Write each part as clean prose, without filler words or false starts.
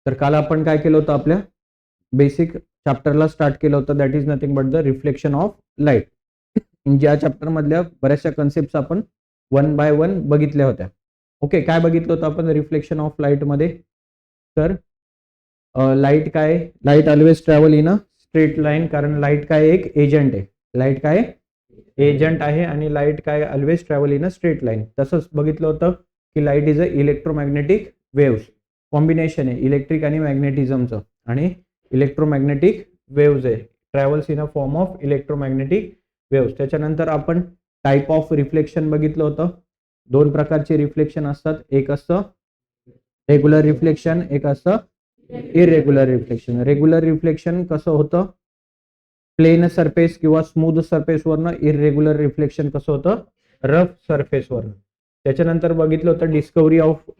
तर काल आपण काय केलं होतं, आपल्या बेसिक चॅप्टरला स्टार्ट केलं होतं, that is nothing but the reflection of light. ज्या चॅप्टर मधल्या बऱ्याचशा कन्सेप्ट आपण 1 बाय 1 बघितल्या होत्या. ओके, काय बघितलं होतं आपण रिफ्लेक्शन ऑफ लाईट मध्ये? तर लाईट काय, light always travel in a straight line, कारण लाईट काय एक एजंट आहे. लाईट काय एजंट आहे आणि लाईट काय always travel in a straight line. तसंच बघितलं होतं की light is a electromagnetic waves, combination आहे इलेक्ट्रिक आणि मॅग्नेटिझमचं, आणि इलेक्ट्रोमॅग्नेटिक वेव्स आहे, travels in a form of electromagnetic waves. त्याच्यानंतर आपण टाइप ऑफ रिफ्लेक्शन बघितलं होतं. 2 प्रकारचे रिफ्लेक्शन असतात, एक असतं रेग्युलर रिफ्लेक्शन, एक असतं इरेग्युलर रिफ्लेक्शन. रेग्युलर रिफ्लेक्शन कसं होतं, प्लेन सरफेस किंवा स्मूथ सरफेसवरनं. इरेग्युलर रिफ्लेक्शन कसं होतं, रफ सरफेसवरनं. त्याच्यानंतर बघितलं होतं डिस्कव्हरी ऑफ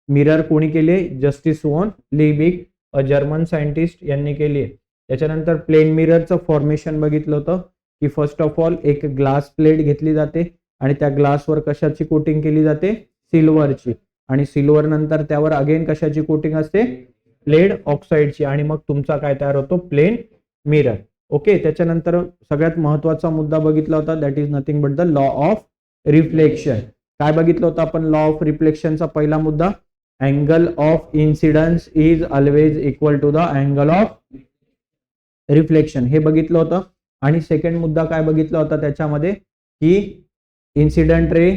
मिरर कोणी केली, Justus von Liebig, a German scientist यांनी केली. त्याच्यानंतर प्लेन मिररचं फॉर्मेशन बघितलं होतं की फर्स्ट ऑफ ऑल एक ग्लास प्लेट घेतली जाते आणि त्या ग्लासवर कशाची कोटिंग केली जाते, सिल्वरची, आणि सिल्वर नंतर त्यावर अगेन कशाची कोटिंग असते, लेड ऑक्साईडची, आणि मग तुमचा काय तयार होतो, प्लेन मिरर. ओके, त्याच्यानंतर सगळ्यात महत्वाचा मुद्दा बघितला होता, that is nothing but the law of reflection. काय बघितलं होतं आपण लॉ ऑफ रिफ्लेक्शनचा पहिला मुद्दा, angle of incidence is always equal to the angle of reflection, हे बघितलं होतं. आणि सेकंड मुद्दा काय बघितला होता त्याच्यामध्ये, की इन्सिडेंट रे,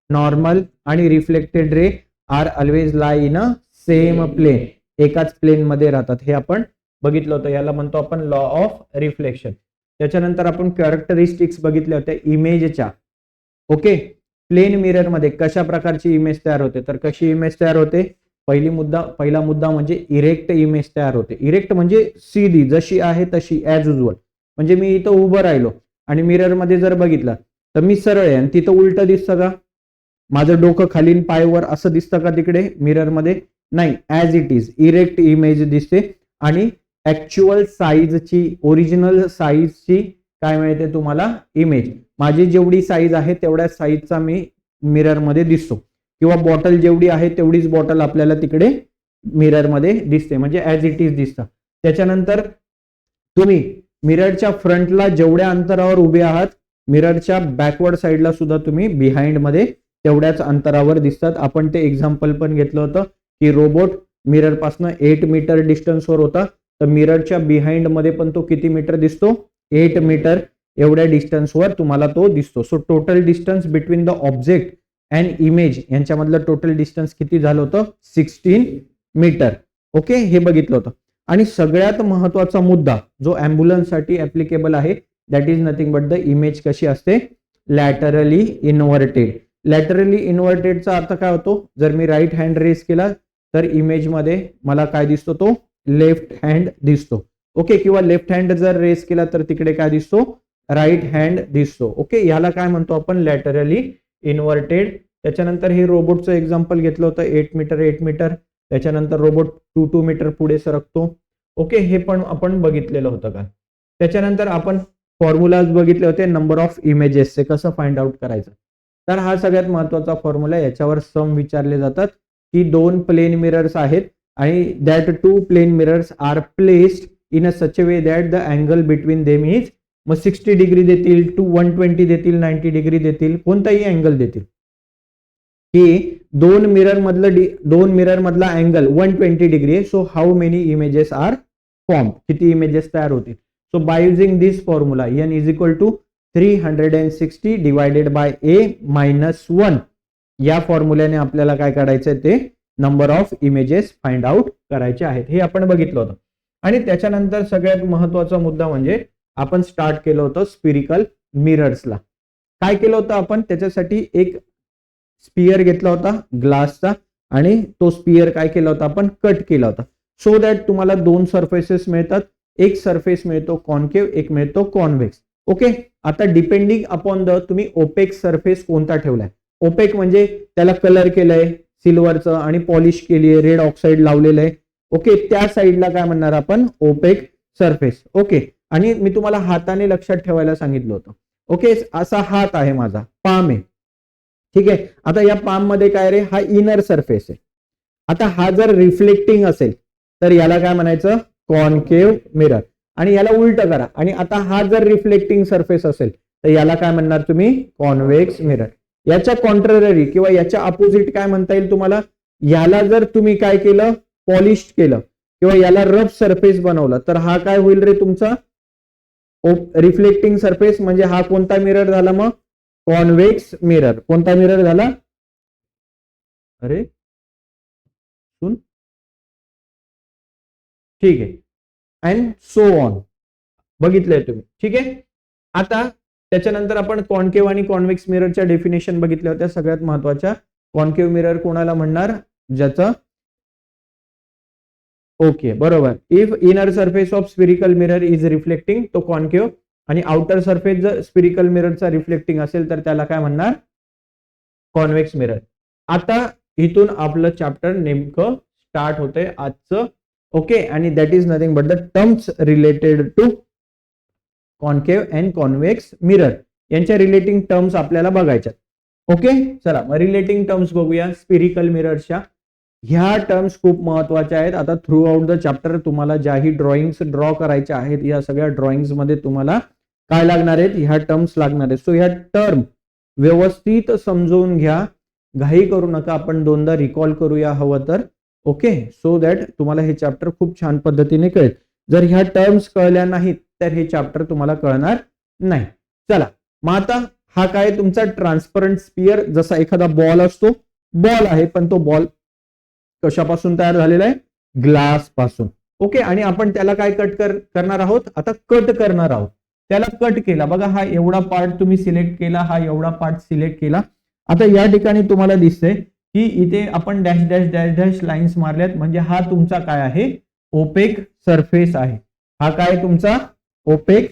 नॉर्मल आणि reflected ray are always lie in a same plane, एकाच प्लेन मध्ये राहतात, हे आपण बघितलं होतं. याला म्हणतो आपण लॉ ऑफ रिफ्लेक्शन. त्याच्यानंतर आपण कॅरेक्टरिस्टिक्स बघितल्या होत्या इमेजच्या. ओके, प्लेन मिरर मध्ये कशा प्रकारची इमेज तयार होते, तर कशी इमेज तयार होते, पहिला मुद्दा म्हणजे इरेक्ट इमेज तयार होते. इरेक्ट म्हणजे सीधी, जशी आहे तशी ऍज युजल. म्हणजे मी इथं उभं राहिलो आणि मिरर मध्ये जर बघितलं तर मी सरळ आहे आणि तिथं उलट दिसतं का, माझं डोकं खालील पायवर असं दिसतं का तिकडे मिरर मध्ये, नाही, as it is erect image दिसते. आणि ऍक्च्युअल साईजची, ओरिजिनल साईजची काय मिळते तुम्हाला, इमेज. माझी जेवढी साईज आहे तेवढ्या साईजचा मी मिरर मध्ये दिसतो, किंवा बॉटल जेवढी आहे तेवढीच बॉटल आपल्याला तिकडे मिरर मध्ये दिसते, म्हणजे ऍज इट इज दिसतं. त्याच्यानंतर तुम्ही मिररच्या फ्रंटला जेवढ्या अंतरावर उभे आहात, मिररच्या बॅकवर्ड साईडला सुद्धा तुम्ही बिहाइंड मध्ये तेवढ्याच अंतरावर दिसतात. आपण ते एक्झाम्पल पण घेतलं होतं की रोबोट मिरर पासून 8 मीटर डिस्टन्सवर होता, तर मिररच्या बिहाइंड मध्ये पण तो किती मीटर दिसतो, 8 मीटर एवढ्या डिस्टन्सवर तुम्हाला तो दिसतो. So total distance between the object and image यांच्यामधलं टोटल डिस्टन्स किती झालं होतं, 16 मीटर. ओके, हे बघितलं होतं. आणि सगळ्यात महत्वाचा मुद्दा जो अँब्युलन्स साठी ऍप्लिकेबल आहे, that is nothing but the image कशी असते, लॅटरली इन्व्हर्टेड. लॅटरली इन्व्हर्टेडचा अर्थ काय होतो, जर मी राईट हँड रेस केला तर इमेज मध्ये मला काय दिसतो, तो लेफ्ट हँड दिसतो. ओके, किंवा लेफ्ट हँड जर रेस केला तर तिकडे काय दिसतो, राईट हँड दिसतो. ओके, याला काय म्हणतो आपण, लॅटरली इन्व्हर्टेड. त्याच्यानंतर हे रोबोटचं एक्झाम्पल घेतलं होतं, 8 मीटर 8 मीटर. त्याच्यानंतर रोबोट 2 मीटर पुढे सरकतो. ओके, हे पण आपण बघितलेलं होतं का. त्याच्यानंतर आपण फॉर्म्युलाज बघितले होते, नंबर ऑफ इमेजेसचे कसं फाइंड आउट करायचं. तर हा सगळ्यात महत्वाचा फॉर्म्युला, याच्यावर सम विचारले जातात की 2 प्लेन मिरर्स आहेत आणि that 2 plane mirrors are placed in a such a way that the angle between them is, मग 60 डिग्री देतील, 120 देतील, 90 डिग्री देतील, कोणताही अँगल देतील. की दोन मिरर मधला अँगल 120 डिग्री आहे. So how many images are form, किती इमेजेस तयार होतील. So by using this formula n is equal to 360 divided by a minus 1, या फॉर्म्युल्याने आपल्याला काय काढायचं ते number of images find out करायचे आहेत, हे आपण बघितलं होतं. आणि त्याच्यानंतर सगळ्यात महत्वाचा मुद्दा म्हणजे आपण स्टार्ट केलं होतं स्पिरिकल मिरर्सला. काय केलं होतं आपण, त्याच्यासाठी एक स्पियर घेतला होता ग्लासचा आणि तो स्पियर काय केला होता आपण, कट केला होता. सो दॅट तुम्हाला 2 सरफेसेस मिळतात, एक सरफेस मिळतो कॉन्केव्ह, एक मिळतो कॉन्व्हेक्स. ओके, आता डिपेंडिंग अपॉन द तुम्ही ओपेक सरफेस कोणता ठेवलाय. ओपेक म्हणजे त्याला कलर केलंय सिल्वरचं आणि पॉलिश केली आहे, रेड ऑक्साईड लावलेलं आहे. ओके, त्या साईडला काय म्हणणार आपण, ओपेक सरफेस. ओके, आणि मी तुम्हाला हाताने लक्षात ठेवायला सांगितलं होतं. ओके, असा हात आहे माझा, पाम आहे, ठीक आहे. आता या पाम मध्ये काय रे, हा इनर सरफेस आहे. आता हा जर रिफ्लेक्टिंग असेल तर याला काय म्हणायचं, कॉन्केव्ह मिरर. आणि याला उलट करा, आणि आता हा जर रिफ्लेक्टिंग सरफेस असेल तर याला काय म्हणणार तुम्ही, कॉन्व्हेक्स मिरर. याच्या कॉन्ट्ररी किंवा याच्या अपोजिट काय म्हणता येईल तुम्हाला, याला जर तुम्ही काय केलं, पॉलिश केलं किंवा याला रफ सरफेस बनवलं तर हा काय होईल रे तुमचा, रिफ्लेक्टिंग सरफेस. म्हणजे हा कोणता मिरर झाला मग, कॉन्व्हेक्स मिरर. कोणता मिरर झाला, अरे सुन, ठीक आहे. अँड सो ऑन, बघितलंय तुम्ही, ठीक आहे. आता त्याच्यानंतर आपण कॉन्केव्ह आणि कॉन्व्हेक्स मिररच्या डेफिनेशन बघितल्या होत्या. सगळ्यात महत्वाच्या, कॉन्केव्ह मिरर कोणाला म्हणणार, ज्याचं, ओके बरोबर, if inner surface of spherical mirror is reflecting तो कॉन्केव्ह, आणि आउटर सरफेस जर स्पिरिकल मिररचा रिफ्लेक्टिंग असेल तर त्याला काय म्हणणार, कॉन्व्हेक्स मिरर. आता इथून आपलं चॅप्टर नेमकं स्टार्ट होतंय आजचं, ओके. आणि that is nothing but the terms related to concave and convex mirror. यांच्या रिलेटिंग टर्म्स आपल्याला बघायच्या, ओके. चला मग रिलेटिंग टर्म्स बघूया स्पिरिकल मिररच्या. ह्या टर्म्स खूप महत्वाच्या आहेत. आता थ्रू आउट द चॅप्टर तुम्हाला ज्याही ड्रॉइंग्स ड्रॉ करायच्या आहेत, या सगळ्या ड्रॉइंग्स मध्ये तुम्हाला काय लागणार आहेत, ह्या टर्म्स लागणार आहेत. सो ह्या टर्म व्यवस्थित समजून घ्या, घाई करू नका. आपण दोनदा रिकॉल करूया हवं तर, ओके, सो दॅट तुम्हाला हे चॅप्टर खूप छान पद्धतीने कळेल. जर ह्या टर्म्स कळल्या नाहीत तर हे चॅप्टर तुम्हाला कळणार नाही. चला मग आता हा काय तुमचा ट्रान्सपरंट स्पियर, जसा एखादा बॉल असतो, बॉल आहे पण तो बॉल कशापासून तयार झालेला आहे, ग्लास पासून, ओके. आणि आपण त्याला काय करणार आहोत, आता कट करणार आहोत. त्याला कट केला, बघा हा एवढा पार्ट तुम्ही सिलेक्ट केला, हा एवढा पार्ट सिलेक्ट केला. आता या ठिकाणी तुम्हाला दिसतंय की इथे आपण dash dash dash dash lines मारल्यात, म्हणजे हा तुमचा काय आहे, ओपेक सरफेस आहे. हा काय तुमचा ओपेक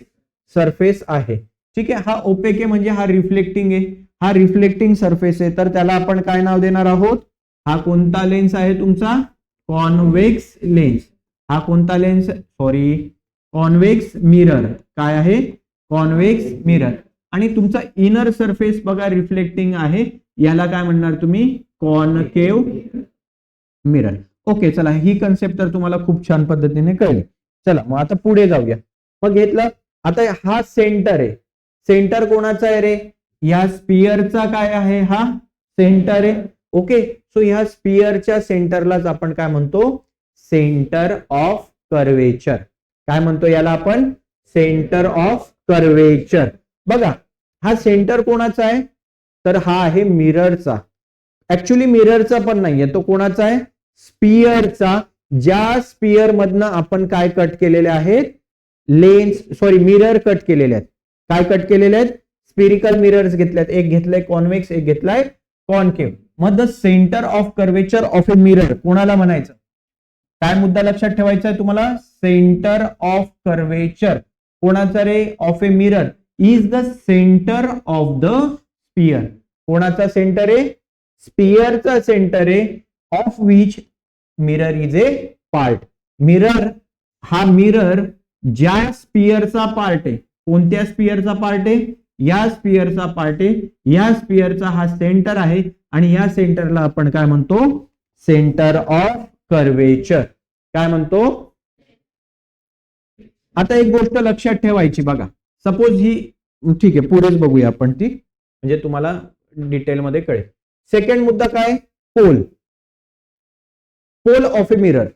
सरफेस आहे, ठीक आहे. हा ओपेक आहे म्हणजे हा रिफ्लेक्टिंग आहे, हा रिफ्लेक्टिंग सरफेस आहे. तर त्याला आपण काय नाव देणार आहोत, हा कोणता लेन्स आहे तुमचा, कॉन्व्हेक्स लेन्स. हा कोणता लेन्स, सॉरी, कॉन्व्हेक्स मिरर. काय आहे, कॉन्व्हेक्स मिरर. आणि तुमचा इनर सरफेस बघा रिफ्लेक्टिंग आहे, याला काय म्हणणार तुम्ही, कॉन्केव्ह मिरर. ओके, चला ही कन्सेप्ट तर तुम्हाला खूप छान पद्धतीने कळली. चला मग आता पुढे जाऊया. मग घेतलं, आता हा सेंटर आहे. सेंटर कोणाचा आहे रे, या स्पियरचा काय आहे, हा सेंटर आहे, ओके. सो ह्या स्पियरच्या सेंटरलाच आपण काय म्हणतो, सेंटर ऑफ कर्वेचर. काय म्हणतो याला आपण, सेंटर ऑफ कर्वेचर. बघा हा सेंटर कोणाचा आहे, तर हा आहे मिररचा. ऍक्च्युली मिररचा पण नाहीये, तो कोणाचा आहे, स्पियरचा. ज्या स्पियर मधनं आपण काय कट केलेले आहेत, लेन्स, सॉरी मिरर कट केलेले आहेत. काय कट केलेले आहेत, स्पिरिकल मिरर्स घेतल्यात. एक घेतलाय कॉन्व्हेक्स, एक घेतलाय कॉन्केव्ह. मग the centre of curvature of a mirror कोणाला म्हणायचं, काय मुद्दा लक्षात ठेवायचा आहे तुम्हाला, सेंटर ऑफ कर्वेचर कोणाचा रे, of a mirror is the centre of the sphere. कोणाचा सेंटर आहे, स्पियरचा सेंटर आहे, of which mirror is a part. Mirror, हा मिरर ज्या स्पियरचा पार्ट आहे, कोणत्या स्पियरचा पार्ट आहे, या स्पियरचा पार्ट आहे. या स्पियरचा हा सेंटर आहे आणि या सेंटरला आपण काय म्हणतो, सेंटर ऑफ कर्वेचर. काय म्हणतो, आता एक गोष्ट लक्षात ठेवायची बघा, सपोज ही, ठीक आहे पुढेच बघूया आपण ती, म्हणजे तुम्हाला डिटेलमध्ये कळेल. सेकंड मुद्दा काय, pole, pole of a mirror.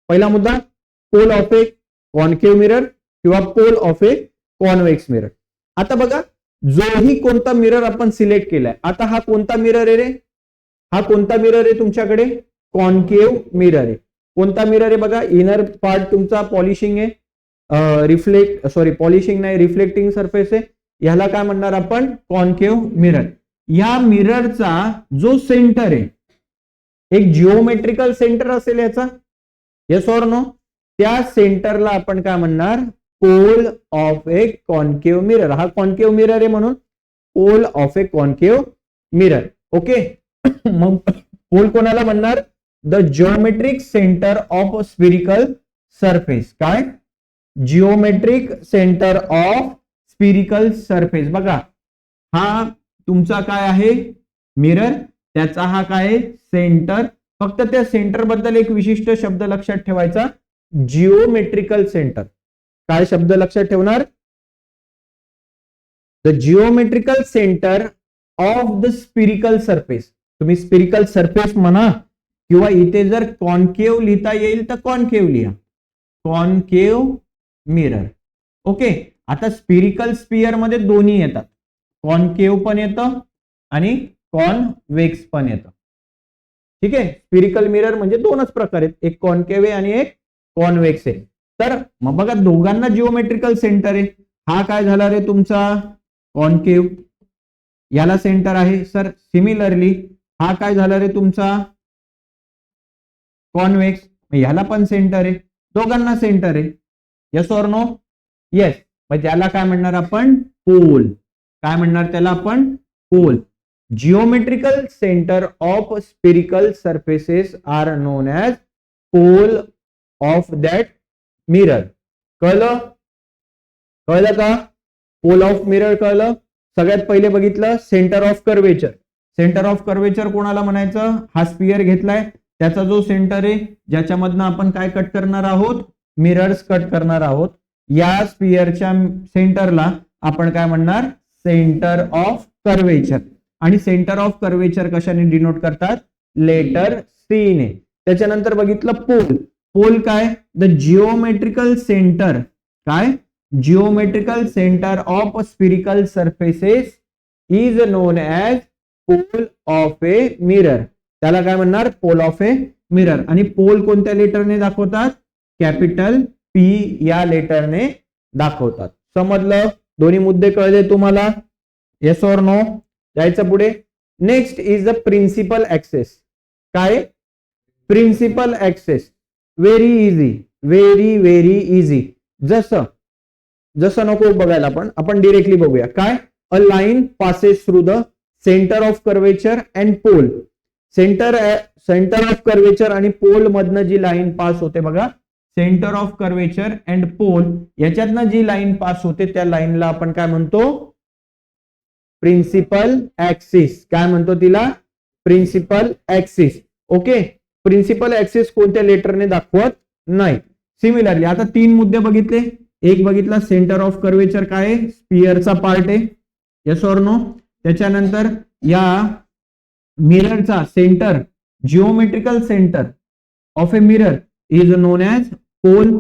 पहिला मुद्दा, pole of a concave mirror किंवा pole of a convex mirror. आता बघा जोही कोणता मिरर आपण सिलेक्ट केलाय, आता हा कोणता मिरर आहे रे, हा कोणता मिरर आहे तुमच्याकडे, कॉन्केव्ह मिरर आहे. कोणता मिरर आहे बघा, इनर पार्ट तुमचा पॉलिशिंग आहे, पॉलिशिंग नाही, रिफ्लेक्टिंग सरफेस आहे. ह्याला काय म्हणणार आपण, कॉन्केव्ह मिरर. या मिररचा जो सेंटर आहे, एक जिओमेट्रिकल सेंटर असेल याचा, येस ऑर नो, त्या सेंटरला आपण काय म्हणणार, pole of a concave mirror. हा कॉन्केव्ह मिरर आहे म्हणून pole of a concave mirror, okay. मग पोल कोणाला म्हणणार, the geometric centre of spherical surface. काय, geometric centre of spherical surface. बघा हा तुमचा काय आहे, मिरर, त्याचा हा काय सेंटर, फक्त त्या सेंटर बद्दल एक विशिष्ट शब्द लक्षात ठेवायचा, जिओमेट्रिकल सेंटर. काय शब्द लक्षात ठेवणार? The geometrical centre of the spherical surface. तुम्ही स्पिरिकल सरफेस म्हणा किंवा इथे जर कॉन्केव्ह लिहिता येईल तर कॉन्केव्ह लिहा, कॉन्केव्ह मिरर. ओके. आता स्पिरिकल स्पियर मध्ये दोन्ही येतात, कॉन्केव्ह पण येतं आणि कॉन्वेक्स पण येतं. ठीक आहे. स्पिरिकल मिरर म्हणजे दोनच प्रकार आहेत, एक कॉन्केव्ह आहे आणि एक कॉन्वेक्स आहे. तर मग बघा दोघांना जिओमेट्रिकल सेंटर आहे. हा काय झाला रे तुमचा कॉन्केव्ह, याला सेंटर आहे सर. सिमिलरली हा काय झाला रे तुमचा कॉन्वेक्स, ह्याला पण सेंटर आहे, दोघांना सेंटर आहे. Yes or no? येस. मग त्याला काय म्हणणार आपण? पोल. काय म्हणणार त्याला आपण? Pole. Geometrical centre of spherical surfaces are known as pole of that mirror. कळलं? कळलं का? पोल ऑफ मिरर कळलं? सगळ्यात पहिले बघितलं centre of curvature. Centre of curvature कोणाला म्हणायचं? हा स्पियर घेतलाय, त्याचा जो सेंटर आहे ज्याच्यामधनं आपण काय कट करणार आहोत? मिरर्स कट करणार आहोत. या स्पियरच्या सेंटरला आपण काय म्हणणार? Centre of curvature. आणि सेंटर ऑफ कर्वेचर कशाने डिनोट करतात? लेटर सी ने. त्याच्यानंतर बघितलं पोल. पोल काय? The geometrical centre. काय? Geometrical centre of spherical surfaces is known as pole of a mirror. त्याला काय म्हणणार? Pole of a mirror. आणि पोल कोणत्या लेटरने दाखवतात? कॅपिटल पी या लेटरने दाखवतात. समजलं? दोन्ही मुद्दे कळले तुम्हाला? Yes or no? जायचं पुढे. Next is the principal axis. काय? Principal axis. Very easy, very very easy. जसं नको बघायला, आपण डिरेक्टली बघूया. काय? A line passes through the centre of curvature and pole. Centre of curvature आणि पोल मधनं जी लाईन पास होते बघा, centre of curvature and pole याच्यातनं जी लाईन पास होते त्या लाईनला आपण काय म्हणतो? Principal axis. काय म्हणतो तिला? Principal axis. Okay. Principal axis कोणत्या लेटरने दाखवत नाही. सिमिलरली आता तीन मुद्दे बघितले. एक बघितला सेंटर ऑफ कर्वेचर काय आहे? स्पियरचा पार्ट आहे. Yes or no? त्याच्यानंतर या मिररचा centre, geometrical centre of a mirror is known as pole.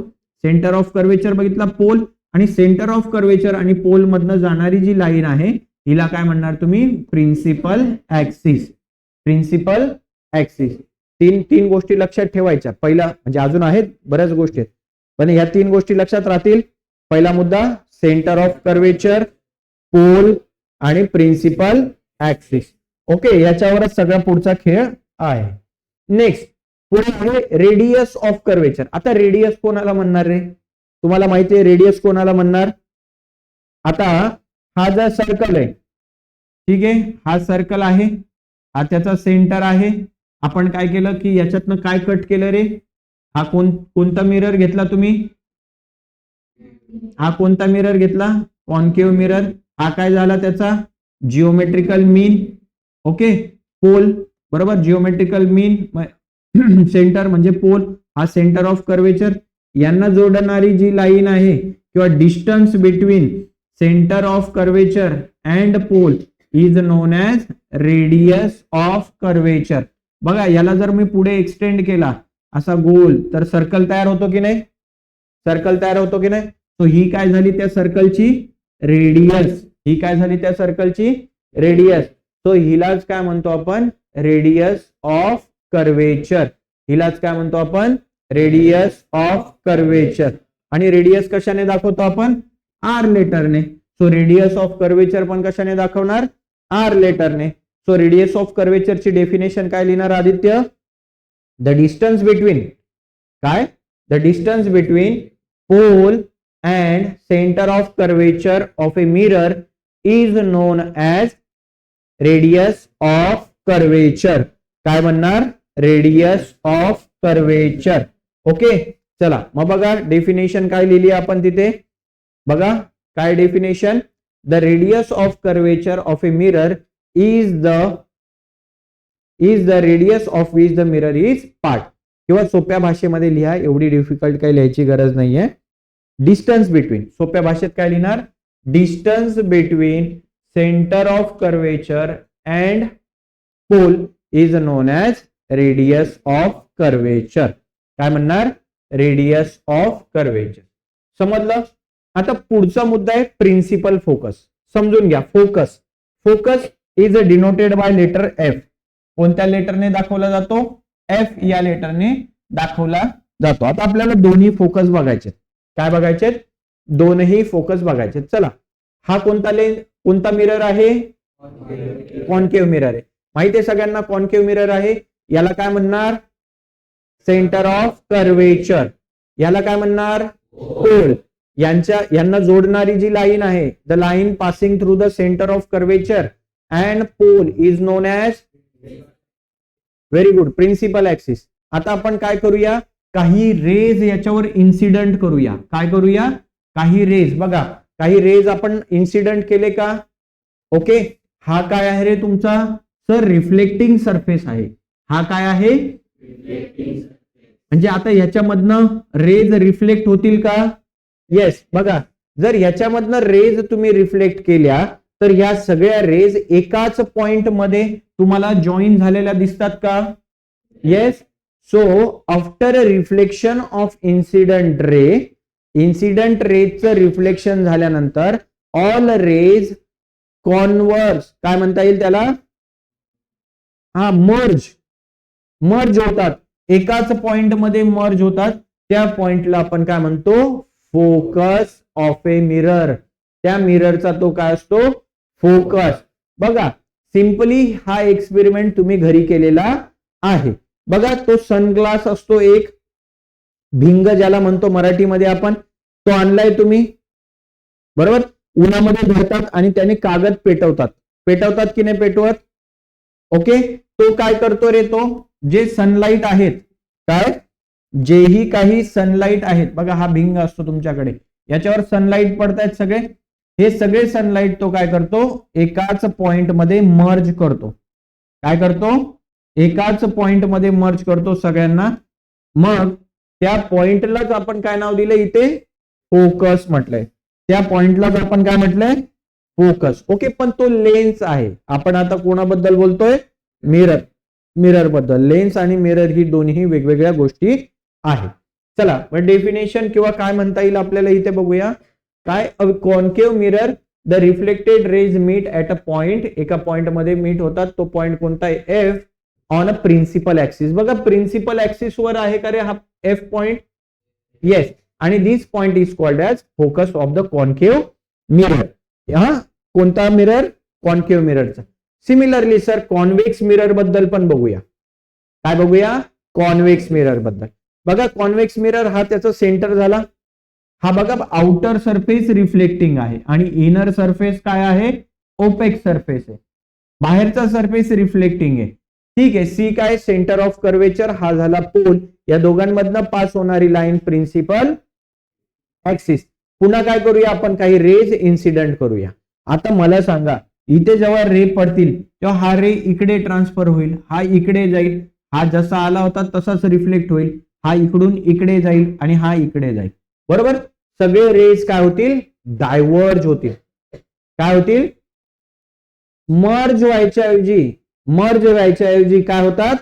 Centre of curvature बघितला पोल. आणि सेंटर ऑफ कर्वेचर आणि पोल मधनं जाणारी जी लाईन आहे हिला काय म्हणणार तुम्ही? Principal axis. Principal axis. तीन गोष्टी लक्षात ठेवायच्या. पहिला म्हणजे अजून आहेत बऱ्याच गोष्टी आहेत, पण या तीन गोष्टी लक्षात राहतील. पहिला मुद्दा सेंटर ऑफ कर्वेचर, पोल आणि प्रिन्सिपल ऍक्सिस. ओके. याच्यावरच सगळा पुढचा खेळ आहे. नेक्स्ट पुढे आहे रेडियस ऑफ कर्वेचर. आता रेडियस कोणाला म्हणणार रे? तुम्हाला माहिती आहे रेडियस कोणाला म्हणणार? आता हा जर सर्कल आहे, ठीक आहे, हा सर्कल आहे, हा त्याचा सेंटर आहे. आपण काय केलं की याच्यातनं काय कट केलं रे? हा कोणता मिरर घेतला तुम्ही? हा कोणता मिरर घेतला? Concave mirror. हा काय झाला त्याचा? Geometrical mean. ओके. पोल बरोबर, जिओमेट्रिकल मीन. सेंटर म्हणजे पोल. हा सेंटर ऑफ कर्वेचर. यांना जोडणारी जी लाईन आहे किंवा distance between centre of curvature and pole is known as radius of curvature. बघा याला जर मी पुढे एक्सटेंड केला असा गोल तर सर्कल तयार होतो की नाही? सर्कल तयार होतो की नाही? तो ही काय झाली त्या सर्कलची? रेडियस. ही काय झाली त्या सर्कलची? रेडियस. तो हिलाच काय म्हणतो आपण? Radius of curvature. हिलाच काय म्हणतो आपण? Radius of curvature. आणि रेडियस कशाने दाखवतो आपण? आर लेटरने. सो रेडियस ऑफ कर्वेचर पण कशाने दाखवणार? आर लेटरने. सो रेडियस ऑफ कर्वेचरची डेफिनेशन काय लिहिणार आदित्य? द डिस्टन्स बिटवीन काय? The distance between pole and centre of curvature of a mirror is known as radius of curvature. काय म्हणणार? Radius of curvature. ओके. चला मग बघा डेफिनेशन काय लिहिली आपण तिथे. बघा काय definition? The radius of curvature of a mirror is the is the radius of which the mirror is part. किंवा सोप्या भाषेमध्ये लिहा, एवढी डिफिकल्ट काही लिहायची गरज नाहीये. डिस्टन्स बिटवीन, सोप्या भाषेत काय लिहिणार, distance between centre of curvature and pole is known as radius of curvature. काय म्हणणार, रेडियस ऑफ कर्वेचर. समजलं. आता पुढचा मुद्दा आहे प्रिन्सिपल फोकस. समजून घ्या. Focus, focus is denoted by letter F. कोणत्या लेटरने दाखवला जातो, एफ या लेटरने दाखवला जातो. आता आपल्याला दोन्ही फोकस बघायचे. काय बघायचे, दोनही फोकस बघायचे. चला, हा कोणता मिरर आहे, कॉन्केव्ह मिरर आहे. माहिती आहे सगळ्यांना कॉन्केव्ह मिरर आहे. याला काय म्हणणार, सेंटर ऑफ कर्वेचर. याला काय म्हणणार, पोल. यांना जोडणारी जी लाईन आहे, the line passing through the centre of curvature and pole is known as, very good, principal axis. आता आपण काय करूया, काही रेज याच्यावर इन्सिडंट करूया. काय करूया, काही रेज. बघा, काही रेज आपण इन्सिडंट केले का. ओके, हा काय आहे रे तुमचा, सर रिफ्लेक्टिंग सरफेस आहे. हा काय आहे, म्हणजे आता ह्याच्यामधनं रेज रिफ्लेक्ट होतील का, येस. बघा, जर ह्याच्यामधनं रेज तुम्ही रिफ्लेक्ट केल्या तर ह्या सगळ्या रेज एकाच पॉइंट मध्ये तुम्हाला जॉईन झालेल्या दिसतात का, yes. So after reflection of incident रेजचं रिफ्लेक्शन झाल्यानंतर ऑल रेज कॉन्व्हर्स, काय म्हणता येईल त्याला, हा, मर्ज होतात, एकाच पॉइंट मध्ये मर्ज होतात. त्या पॉइंटला आपण काय म्हणतो, फोकस ऑफ ए मिरर. त्या मिररचा तो काय असतो, फोकस. बघा, सिंपली हा एक्सपेरिमेंट तुम्ही घरी केलेला आहे. बघा, तो सनग्लास असतो एक, भिंग ज्याला म्हणतो मराठीमध्ये आपण, तो आणलाय तुम्ही, बरोबर. उन्हामध्ये धरतात आणि त्याने कागद पेटवतात की नाही पेटवत. ओके, तो काय करतो रे, तो जे सनलाइट आहेत, काय, जेही काही सनलाइट आहेत, बघा हा भिंग असतो तुमच्याकडे, याच्यावर सनलाइट पडतायत सगळे, हे सगळे सनलाइट तो काय करतो, एकाच पॉइंट मध्ये मर्ज करतो. काय करतो, एकाच पॉइंट मध्ये मर्ज करतो सगळ्यांना. मग त्या पॉइंटलाच आपण काय नाव दिलं इथे, फोकस म्हटलंय. त्या पॉइंटलाच आपण काय म्हटलंय, फोकस. ओके, पण तो लेन्स आहे. आपण आता कोणाबद्दल बोलतोय, मिरर बद्दल. लेन्स आणि मिरर ही दोन्ही वेगवेगळ्या गोष्टी आहेत. चला, मग डेफिनेशन किंवा काय म्हणता येईल आपल्याला इथे बघूया. काय, concave mirror, the reflected rays meet at a point, एका पॉइंट मध्ये मीट होतात. तो पॉइंट कोणता आहे, F, on a principal axis. बघा, प्रिन्सिपल ऍक्सिस वर आहे का रे हा एफ पॉइंट, येस. आणि this point is called as focus of the concave mirror. हा कोणता मिरर, कॉन्केव्ह मिररचा. सिमिलरली सर कॉन्व्हेक्स मिरर बद्दल पण बघूया. काय बघूया, कॉन्व्हेक्स मिरर बद्दल. बघा, कॉन्व्हेक्स मिरर हा त्याचा सेंटर झाला. हा बघा, आउटर सरफेस रिफ्लेक्टिंग आहे आणि इनर सरफेस काय आहे, ओपेक सरफेस आहे. बाहेरचा सरफेस रिफ्लेक्टिंग आहे. ठीक आहे. सी काय, सेंटर ऑफ कर्वेचर, हा झाला पोल. या दोघांमधनं पास होणारी लाईन प्रिन्सिपल ऍक्सिस. पुन्हा काय करूया आपण, काही रेज इन्सिडेंट करूया. आता मला सांगा, इथे जेव्हा रे पडतील तेव्हा हा रे इकडे ट्रान्सफर होईल, हा इकडे जाईल, हा जसा आला होता तसाच रिफ्लेक्ट होईल, हा इकडून इकडे जाईल आणि हा इकडे जाईल, बरोबर. सगळे रेज काय होतील, डायव्हर्ज होतील. काय होतील, मर्ज व्हायच्या ऐवजी काय होतात,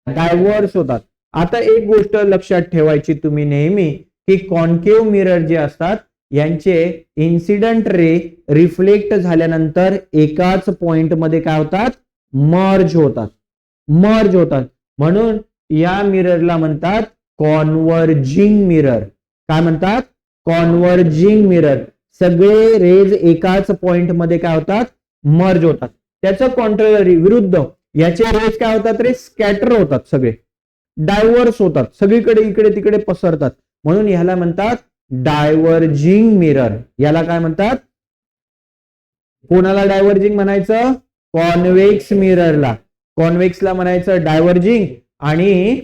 डायव्हर्ज होतात. आता एक गोष्ट लक्षात ठेवायची तुम्ही नेहमी, की कॉन्केव्ह मिरर जे असतात यांचे इन्सिडंट रे रिफ्लेक्ट झाल्यानंतर एकाच पॉइंट मध्ये काय होतात, मर्ज होतात. म्हणून या मिररला म्हणतात कॉन्व्हर्जिंग मिरर. काय म्हणतात, कॉन्व्हर्जिंग मिरर. सगळे रेज एकाच पॉइंट मध्ये काय होतात, मर्ज होतात. त्याचं कॉन्ट्ररी, विरुद्ध, याचे रेज काय होतात रे, स्कॅटर होतात, सगळे डायव्हर्स होतात, सगळीकडे इकडे तिकडे पसरतात. म्हणून ह्याला म्हणतात डायव्हर्जिंग मिरर. याला काय म्हणतात, कोणाला डायव्हर्जिंग म्हणायचं, कॉन्व्हेक्स मिररला. कॉन्व्हेक्सला म्हणायचं डायव्हर्जिंग आणि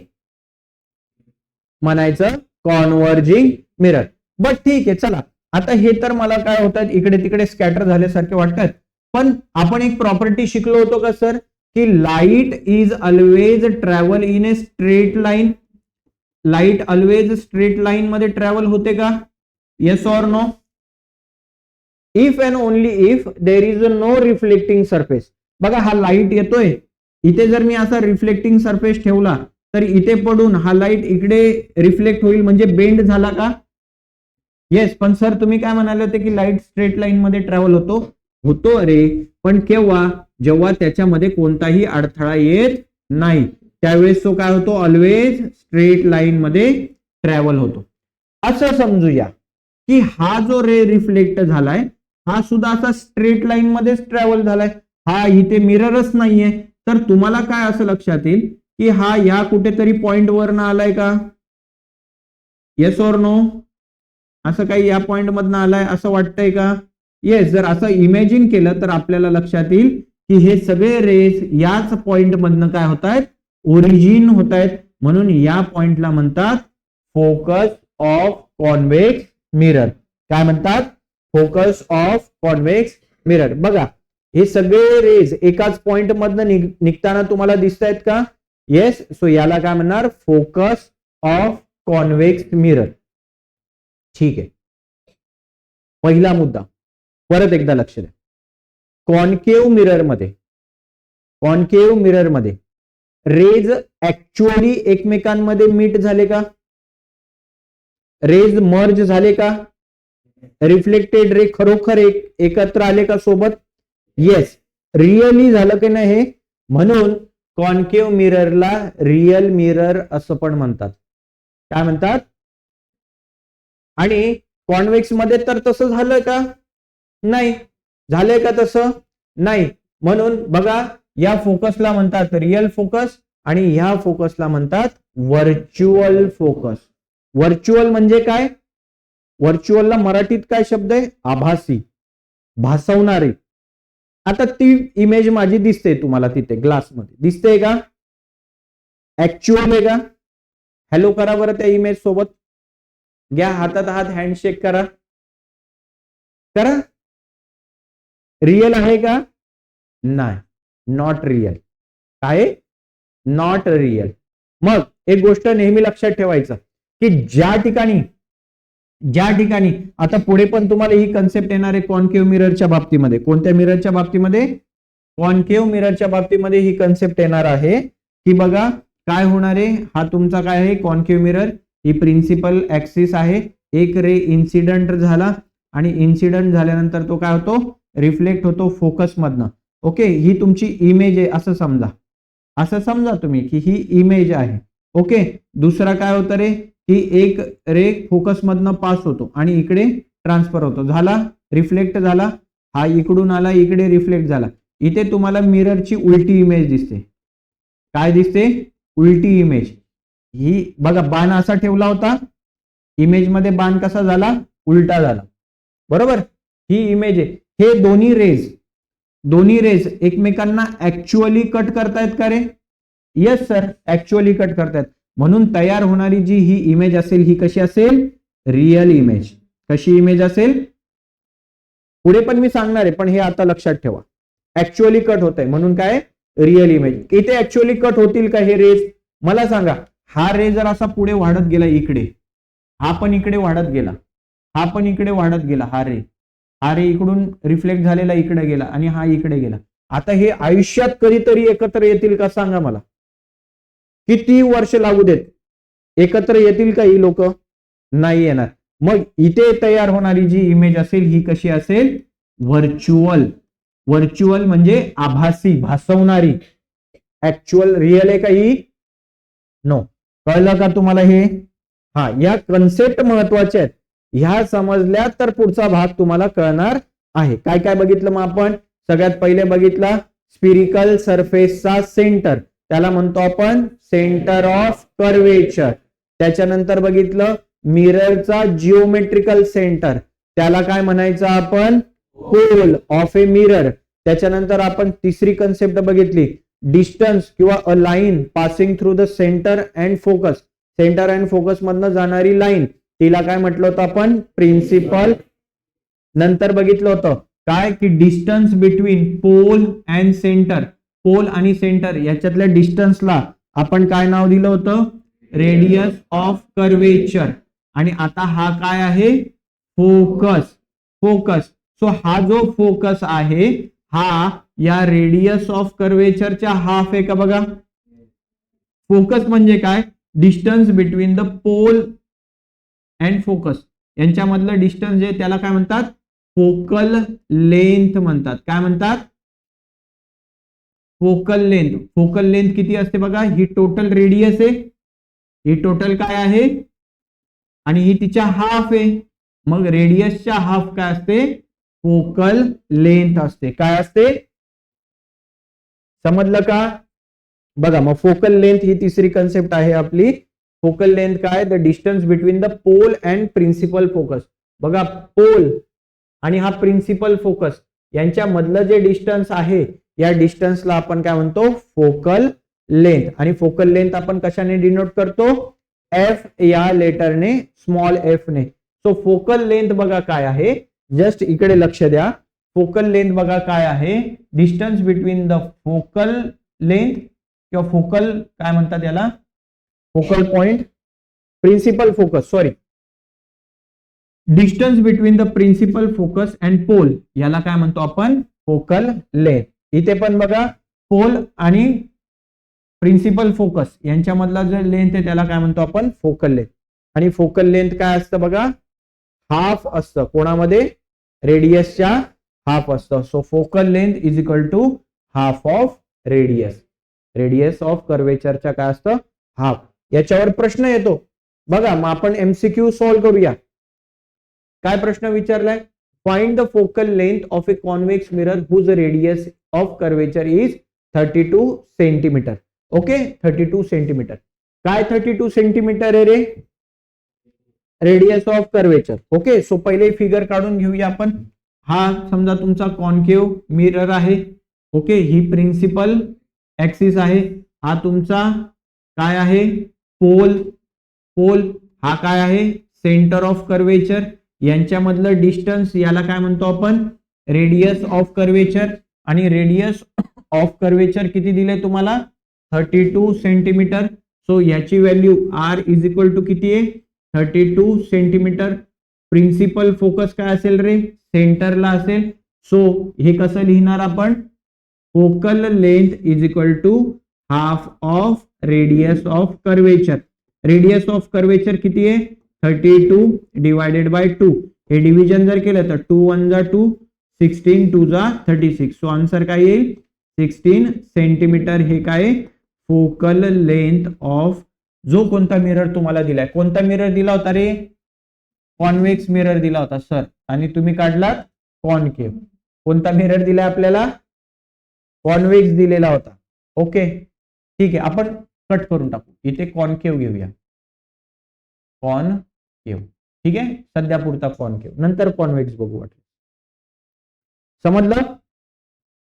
म्हणायचं कॉन्व्हर्जिंग मिरर. बट ठीक आहे, चला. आता हे तर मला काय होतात, इकडे तिकडे स्कॅटर झाल्यासारखे वाटतात. पण आपण एक प्रॉपर्टी शिकलो होतो का सर, की light is always travel in a straight line. Light always straight line मध्ये ट्रॅव्हल होते का? Yes or no? If and only if there is no reflecting surface. बघा हा लाईट येतोय, इथे जर मी असा रिफ्लेक्टिंग सरफेस ठेवला तर इथे पडून हा लाईट इकडे रिफ्लेक्ट होईल, म्हणजे बेंड झाला का? येस. पण सर तुम्ही काय म्हणाले होते की लाईट स्ट्रेट लाईन मध्ये ट्रॅव्हल होतो अरे, पण केव्हा? जेव्हा त्याच्यामध्ये कोणताही अडथळा येत नाही, त्यावेळेस तो काय होतो? ऑलवेज स्ट्रेट लाईन मध्ये ट्रॅव्हल होतो. असं समजूया की हा जो रे रिफ्लेक्ट झालाय हा सुद्धा असा स्ट्रेट लाईन मध्येच ट्रॅव्हल झालाय. हा इथे मिररच नाहीये, तर तुम्हाला काय असं लक्षात येईल की हा या कुठेतरी पॉइंट वरनं आलाय का? Yes or no? असं काही या पॉइंट मधनं आलाय असं वाटतंय का? येस. जर असं इमॅजिन केलं तर आपल्याला लक्षात येईल की हे सगळे रेस याच पॉइंट मधनं काय होत आहेत? ओरिजिन होत आहेत. म्हणून या पॉइंटला म्हणतात फोकस ऑफ कॉन्व्हेक्स मिरर. काय म्हणतात? Focus of convex mirror. बघा हे सगळे रेज एकाच पॉइंट मधनं निघताना तुम्हाला दिसत आहेत का? येस. सो याला काय म्हणणार? Focus of convex mirror. ठीक आहे. पहिला मुद्दा परत एकदा लक्ष द्या. कॉन्केव्ह मिरर मध्ये रेज ऍक्च्युअली एकमेकांमध्ये मीट झाले का? रेज मर्ज झाले का? रिफ्लेक्टेड रे खरोखर एकत्र आले का सोबत? येस. रिअली झालं की नाही हे? म्हणून कॉन्केव्ह मिररला रिअल मिरर असं पण म्हणतात. काय म्हणतात? आणि कॉन्व्हेक्स मध्ये तर तसं झालं का? नाही. झालंय का तसं? नाही. म्हणून बघा या फोकसला म्हणतात रिअल फोकस आणि ह्या फोकसला म्हणतात व्हर्च्युअल फोकस. व्हर्च्युअल म्हणजे काय? व्हर्च्युअलला मराठीत काय शब्द आहे? आभासी, भासवणारे. आता ती इमेज माझी दिसते तुम्हाला तिथे ग्लासमध्ये, दिसते का? ऍक्च्युअल आहे का? हॅलो करा बरं त्या इमेज सोबत. घ्या हातात हात, हँडशेक करा. करा. रिअल आहे का? नाही. Not real. काय? Not real. मग एक गोष्ट नेहमी लक्षात ठेवायचं की ज्या ठिकाणी आता पुढे पण तुम्हाला ही कन्सेप्ट येणार आहे कॉन्केव्ह मिररच्या बाबतीमध्ये. कोणत्या मिररच्या बाबतीमध्ये? कॉन्केव्ह मिररच्या बाबतीमध्ये ही कन्सेप्ट येणार आहे की बघा काय होणार आहे. हा तुमचा काय आहे? Concave mirror. ही प्रिन्सिपल ऍक्सिस आहे. एक रे इन्सिडंट झाला आणि इन्सिडंट झाल्यानंतर तो काय होतो? रिफ्लेक्ट होतो फोकस मधनं. ओके. ही तुमची इमेज आहे असं समजा तुम्ही की ही इमेज आहे. ओके. दुसरा काय होतं रे की एक रे फोकस मधनं पास होतो आणि इकडे ट्रान्सफर होतो. झाला, रिफ्लेक्ट झाला. हा इकडून आला, इकडे रिफ्लेक्ट झाला. इथे तुम्हाला मिररची उलटी इमेज दिसते. काय दिसते? उलटी इमेज. ही बघा बाण असा ठेवला होता, इमेज मध्ये बाण कसा झाला? उलटा झाला. बरोबर. ही इमेज आहे. हे दोन्ही रेज एकमेकांना ऍक्च्युअली कट करतायत का रे? येस सर, ऍक्च्युअली कट करतायत. म्हणून तयार होणारी जी ही इमेज असेल ही कशी असेल? Real image. कशी इमेज असेल? पुढे पण मी सांगणार आहे, पण हे आता लक्षात ठेवा. ऍक्च्युअली कट होत आहे म्हणून काय? Real image. इथे ऍक्च्युअली कट होतील का हे रेज? मला सांगा. हा रे जर असा पुढे वाढत गेला इकडे, हा पण इकडे वाढत गेला, हा पण इकडे वाढत गेला, हा रे इकडून रिफ्लेक्ट झालेला इकडे गेला आणि हा इकडे गेला. आता हे आयुष्यात कधीतरी एकत्र येतील का सांगा मला? किती वर्ष लागू देत, एकत्र येतील का ही लोक? नाही येणार. मग इथे तयार होणारी जी इमेज असेल ही कशी असेल? व्हर्च्युअल. व्हर्च्युअल म्हणजे आभासी, भासवणारी. ऍक्च्युअल रिअल आहे का ही? नो. कळलं का तुम्हाला हे? हा, या कन्सेप्ट महत्वाच्या आहेत. ह्या समजल्या तर पुढचा भाग तुम्हाला कळणार आहे. काय काय बघितलं मग आपण? सगळ्यात पहिले बघितला स्पिरिकल सरफेसचा सेंटर, त्याला म्हणतो आपण सेंटर ऑफ कर्वेचर. त्याच्यानंतर बघितलं मिररचा जिओमेट्रिकल सेंटर, त्याला काय म्हणायचं आपण? Pole of a mirror. त्याच्यानंतर आपण तिसरी कन्सेप्ट बघितली डिस्टन्स किंवा a line passing through the centre and focus. Centre and focus मधनं जाणारी लाईन, तिला काय म्हटलं होतं आपण? प्रिन्सिपल. नंतर बघितलं होतं काय की distance between pole and centre, pole आणि सेंटर याच्यातल्या डिस्टन्सला आपण काय नाव दिलं होतं? Radius of curvature. आणि आता हा काय आहे? फोकस. फोकस. सो हा जो फोकस आहे हा या रेडियस ऑफ कर्वेचरच्या हाफ आहे का बघा. फोकस म्हणजे काय? Distance between the pole and focus यांच्यामधलं डिस्टन्स जे त्याला काय म्हणतात? फोकल लेंथ म्हणतात. काय म्हणतात? Focal length. फोकल लेंथ किती असते बघा? ही टोटल रेडियस आहे, ही टोटल काय आहे, आणि ही तिच्या हाफ आहे. मग रेडियसच्या हाफ काय असते? फोकल लेंथ असते. काय असते? समजलं का? बघा मग फोकल लेंथ ही तिसरी कन्सेप्ट आहे आपली. फोकल लेंथ काय? The distance between the pole and principal focus. बघा पोल आणि हा प्रिन्सिपल फोकस यांच्या मधलं जे डिस्टन्स आहे या डिस्टन्सला आपण काय म्हणतो? Focal length. आणि फोकल लेंथ आपण कशाने डिनोट करतो? एफ या लेटरने, स्मॉल एफ ने. सो फोकल लेंथ बघा काय आहे, जस्ट इकडे लक्ष द्या. फोकल लेंथ बघा काय आहे? Distance between the focal length किंवा फोकल काय म्हणतात याला? Focal point, principal focus, sorry, distance between the principal focus and pole याला काय म्हणतो आपण? Focal length. इथे पण बघा पोल आणि प्रिन्सिपल फोकस यांच्यामधला जो लेंथ आहे त्याला काय म्हणतो आपण? Focal length. आणि फोकल लेंथ काय असतं बघा? हाफ असतं. कोणामध्ये? रेडियसच्या हाफ असतं. So focal length is equal to half of radius. Radius of कर्वेचरच्या काय असतं? हाफ. याच्यावर प्रश्न येतो बघा. मग आपण एमसीक्यू सॉल्व्ह करूया. काय प्रश्न विचारलाय? Find the focal length of a convex mirror whose radius of curvature is 32 centimetre. Okay, 32 centimetre. काय 32 सेंटीमीटर आहे रे? Radius of curvature. Okay, so पहिले फिगर काढून घेऊया आपण. हा समजा तुमचा कॉन्केव मिरर आहे. ओके, ही प्रिन्सिपल ऍक्सिस आहे. हा तुमचा काय आहे? पोल. पोल हा काय आहे? Centre of curvature. यांच्यामधलं डिस्टन्स याला काय म्हणतो आपण? Radius of curvature. आणि रेडियस ऑफ कर्वेचर किती दिले तुम्हाला? 32 सेंटीमीटर. सो याची value R is equal to किती आहे? 32 सेंटीमीटर. प्रिन्सिपल फोकस काय असेल रे? सेंटरला असेल. सो हे कसं लिहिणार आपण? Focal length is equal to half of radius of curvature. Radius of curvature किती आहे? 32 डिवायडेड बाय 2. हे डिव्हिजन जर केलं तर 2 1 जा 2, 16 2 जा 36. सो आन्सर काय येईल? 16 सेंटीमीटर. हे काय? फोकल लेंथ ऑफ जो कोणता मिरर तुम्हाला दिलाय. कोणता मिरर दिला होता रे? कॉन्व्हेक्स मिरर दिला होता सर, आणि तुम्ही काढलात कॉन्केव. कोणता मिरर दिलाय आपल्याला? कॉन्व्हेक्स दिलेला होता. ओके ठीक आहे, आपण कट करून टाकू. इथे कॉन्केव घेऊया. कॉन्केव ठीक आहे, सध्या पुरता कॉन्केव, नंतर कॉन्व्हेक्स बघू वाटलं. समजलं?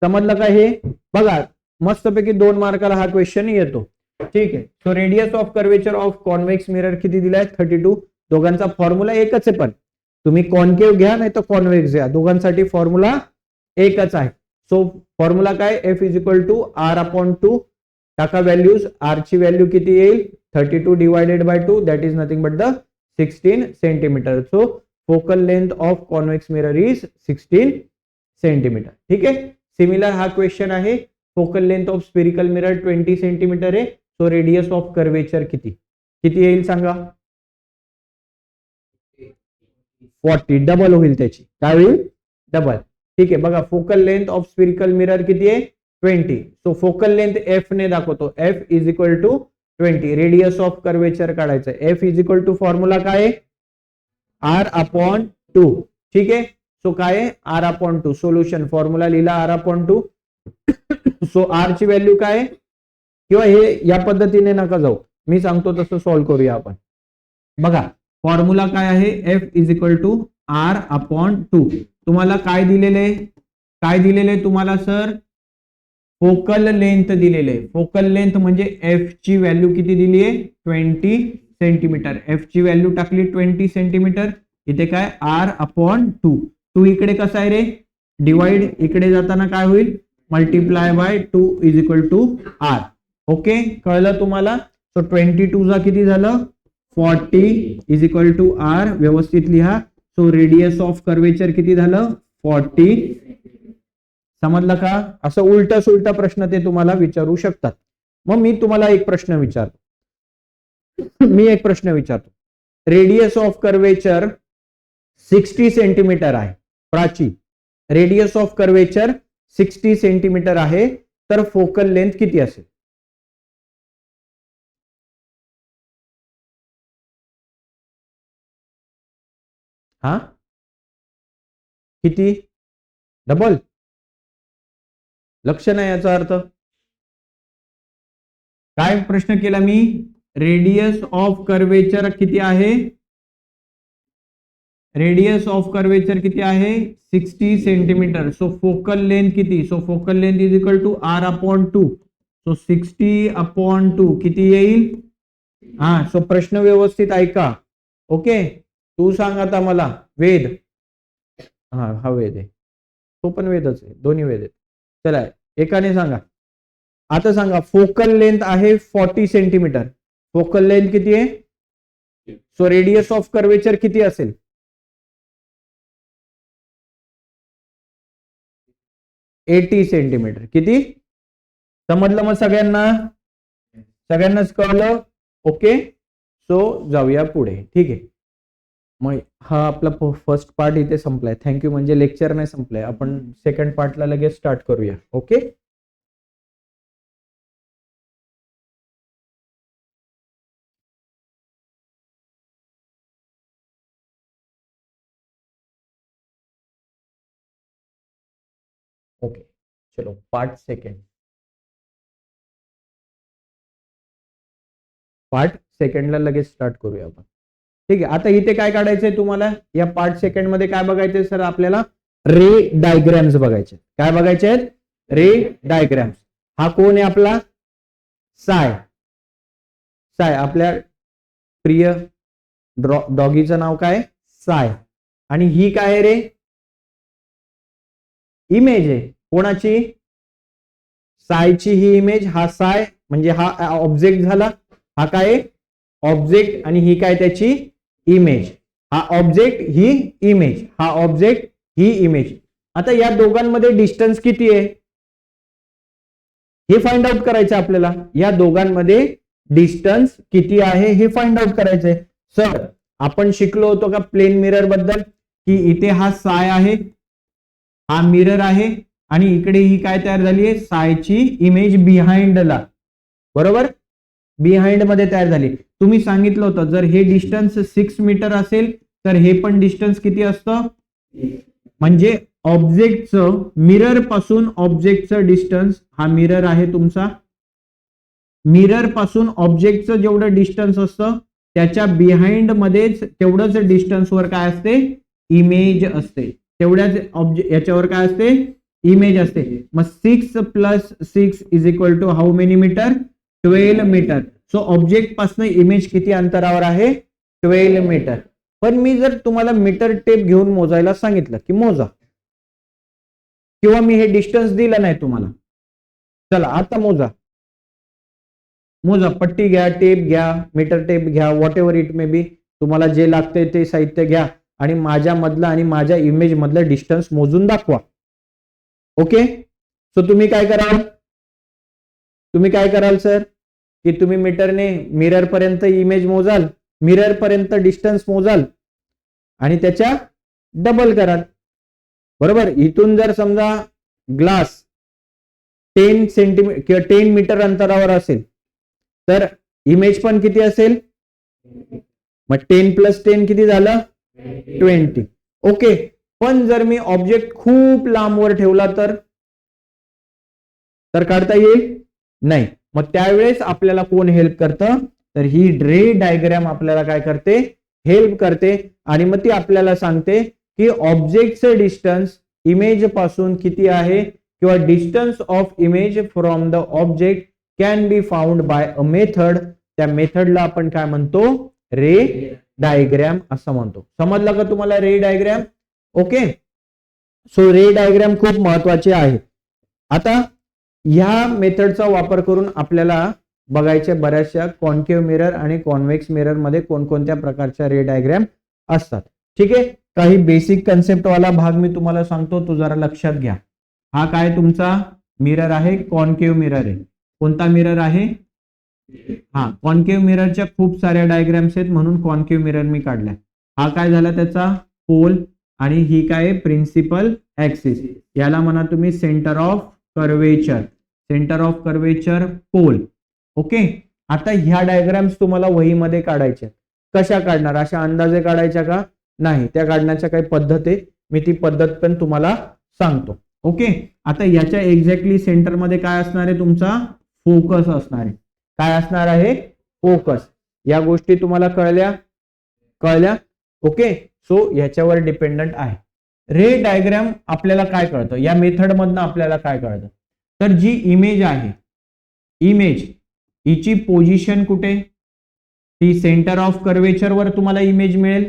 समजलं का हे? बघा मस्तपैकी 2 मार्काला हा क्वेश्चन येतो. ठीक आहे. So radius of curvature of convex mirror किती दिलाय? 32. दोघांचा फॉर्म्युला एकच आहे, पण तुम्ही कॉन्केव घ्या नाही तर कॉन्व्हेक्स घ्या, दोघांसाठी फॉर्म्युला एकच आहे. सो फॉर्म्युला काय? F is equal to R upon 2. टाका व्हॅल्यूज. आर ची व्हॅल्यू किती येईल? 32 divided by 2, that is nothing but the 16 centimetre. So focal length of convex mirror is 16 centimetre. ठीक आहे. सिमिलर हा क्वेश्चन आहे. Focal length of spherical mirror 20 centimetre आहे. So radius of curvature किती किती येईल सांगा? 40. डबल होईल त्याची. काय होईल? डबल. ठीक आहे. बघा focal length of spherical mirror किती आहे? 20. सो फोकल लेंथ एफ ने दाखवतो. F is equal to 20. Radius of curvature काढायचं. F is equal to formula काय आहे? R upon 2. ठीक आहे. सो काय आहे? R upon 2. सोल्युशन फॉर्म्युला लिहिला आर अपॉन 2. सो आर ची व्हॅल्यू काय आहे? किंवा हे या पद्धतीने नका जाऊ, मी सांगतो तसं सॉल्व्ह करूया आपण. बघा फॉर्म्युला काय आहे? F is equal to R upon 2. तुम्हाला काय दिलेले? काय दिलेले तुम्हाला सर? फोकल लेंथ दिलेले. फोकल लेंथ म्हणजे एफ ची व्हॅल्यू किती दिली आहे? 20 सेंटीमीटर. एफ ची व्हॅल्यू टाकली 20 सेंटीमीटर. इथे काय? R upon 2. 2 इकडे कसा आहे रे? डिवाइड. इकडे जाताना काय होईल? Multiply by 2 is equal to R. Okay, कळलं तुम्हाला? सो 22 चा किती झालं? 40 इज इक्वल टू आर. व्यवस्थित लिहा. सो रेडियस ऑफ कर्वेचर किती झालं? 40. समजलं का? असं उलटा सुलटा प्रश्न ते तुम्हाला विचारू शकतात. मग मी तुम्हाला एक प्रश्न विचारतो. रेडियस ऑफ कर्वेचर 60 सेंटीमीटर आहे. Prachi, radius of curvature 60 centimetre आहे, तर फोकल लेंथ किती असेल? हा, किती? डबल? लक्ष नाही याचा अर्थ काय? प्रश्न केला मी, रेडियस ऑफ कर्वेचर किती आहे? रेडियस ऑफ कर्वेचर किती आहे? 60 सेंटीमीटर. सो फोकल लेंथ किती? So focal length is equal to R upon 2. So 60 upon 2 किती येईल? हा, सो प्रश्न व्यवस्थित ऐका. ओके, तू सांग आता मला. वेद, हा वेद आहे, तो पण वेदच आहे, दोन्ही वेद आहेत. चला एकाने सांगा. आता सांगा, फोकल लेंथ आहे 40 सेंटीमीटर. फोकल लेंथ किती आहे? सो रेडियस ऑफ कर्वेचर किती असेल? 80 सेंटीमीटर. किती? समजलं मग सगळ्यांना? सगळ्यांनाच कळलं? ओके, सो जाऊया पुढे. ठीक आहे, मग हा आपला फर्स्ट पार्ट इथे संपलाय. थँक्यू. म्हणजे लेक्चर नाही संपलाय, आपण सेकंड पार्टला लगेच स्टार्ट करूया. ओके, ओके, चलो पार्ट सेकंड. पार्ट सेकंडला लगेच स्टार्ट करूया आपण. ठीक आहे, आता इथे काय काढायचंय तुम्हाला? या पार्ट सेकंड मध्ये काय बघायचंय सर? आपल्याला रे डायग्रॅम्स बघायचे. काय बघायचे आहेत? रे डायग्रॅम्स. हा कोण आहे आपला? साय. साय, आपल्या प्रिय डॉगीचं नाव काय? साय. आणि ही काय आहे रे? इमेज आहे. कोणाची? सायची ही इमेज. हा साय म्हणजे हा ऑब्जेक्ट झाला. हा काय? ऑब्जेक्ट. आणि ही काय? त्याची इमेज. हा ऑब्जेक्ट, ही इमेज. हा ऑब्जेक्ट, ही इमेज. आता या दोघांमध्ये डिस्टन्स किती आहे हे फाइंड आउट करायचं आपल्याला. या दोघांमध्ये डिस्टन्स किती आहे हे फाइंड आउट करायचंय. सर, आपण शिकलो होतो का प्लेन मिरर बद्दल, की इथे हा साय आहे, हा मिरर आहे, आणि इकडे ही काय तयार झाली आहे? सायची इमेज बिहाइंडला. बरोबर, बिहाइंड मध्ये तयार झाली. तुम्ही सांगितलं होतं जर हे डिस्टन्स 6 मीटर असेल तर हे पण डिस्टन्स किती असतं? म्हणजे ऑब्जेक्टचं, मिरर पासून ऑब्जेक्टचं डिस्टन्स, हा मिरर आहे तुमचा, मिरर पासून ऑब्जेक्टचं जेवढं डिस्टन्स असतं त्याच्या बिहाइंड मध्येच तेवढंच डिस्टन्स वर काय असते? इमेज असते. तेवढ्याच ऑब्जेक्ट याच्यावर काय असते? इमेज असते. मग 6 + 6 is equal to how many metre? 12 metre. So object पासून इमेज किती अंतरावर आहे? 12 मीटर. पण मी जर तुम्हाला मीटर टेप घेऊन मोजायला सांगितलं की मोजा, किंवा मी हे डिस्टन्स दिलं नाही तुम्हाला, चला आता मोजा. मोजा, पट्टी घ्या, टेप घ्या, मीटर टेप घ्या, what ever it may be, तुम्हाला जे लागते ते साहित्य घ्या आणि माझ्या मधलं आणि माझ्या इमेज मधलं डिस्टन्स मोजून दाखवा. ओके, सो तुम्ही काय कराल? तुम्ही काय कराल सर? की तुम्ही मीटरने मिरर पर्यंत इमेज मोजाल, मिरर पर्यंत डिस्टन्स मोजाल आणि त्याच्या डबल कराल. बरोबर, इथून जर समजा ग्लास 10 सेंटीमीटर किंवा 10 मीटर अंतरावर असेल तर इमेज पण किती असेल? मग 10 + 10 किती झालं? 20. ओके, पण जर मी ऑब्जेक्ट खूप लांबवर ठेवला तर काढता येईल? नाही. मग त्यावेळेस आपल्याला कोण हेल्प करतं? तर ही रे डायग्राम आपल्याला काय करते? हेल्प करते. आणि मग ती आपल्याला सांगते की ऑब्जेक्टचं डिस्टन्स इमेज पासून किती आहे, किंवा distance of image from the object can be found by a method. त्या मेथडला आपण काय म्हणतो? रे डायग्राम असं म्हणतो. समजलं का तुम्हाला रे डायग्राम? ओके, सो रे डायग्राम खूप महत्वाचे आहे. आता ह्या मेथडचा वापर करून आपल्याला बघायचे बऱ्याचशा कॉन्केव्ह मिरर आणि कॉन्व्हेक्स मिरर मध्ये कोणकोणत्या प्रकारच्या रे डायग्राम असतात. ठीक आहे, काही बेसिक कन्सेप्ट वाला भाग मी तुम्हाला सांगतो, तो जरा लक्षात घ्या. हा काय तुमचा मिरर आहे, कॉन्केव्ह मिरर आहे. कोणता मिरर आहे? हा, कॉन्केव्ह मिररच्या खूप साऱ्या डायग्राम्स आहेत म्हणून कॉन्केव्ह मिरर मी काढलाय. हा काय झाला त्याचा पोल, आणि ही काय प्रिन्सिपल ऍक्सिस. याला म्हणा तुम्ही centre of curvature, centre of curvature pole. Okay, आता ह्या डायग्राम्स तुम्हाला वहीमध्ये काढायच्या. कशा काढणार? अशा अंदाजे काढायच्या का? नाही, त्या काढण्याच्या काही पद्धत आहे, मी ती पद्धत पण तुम्हाला सांगतो. ओके, आता याच्या एक्झॅक्टली सेंटर मध्ये काय असणार आहे? तुमचा फोकस असणार आहे. काय असणार आहे? फोकस. या गोष्टी तुम्हाला कळल्या? ओके, सो याच्यावर डिपेंडंट आहे. रे डायग्राम आपल्याला काय कळतं या मेथड मधनं? आपल्याला काय कळतं तर जी इमेज आहे, इमेज हिची पोझिशन कुठे? ती सेंटर ऑफ कर्वेचर वर तुम्हाला इमेज मिळेल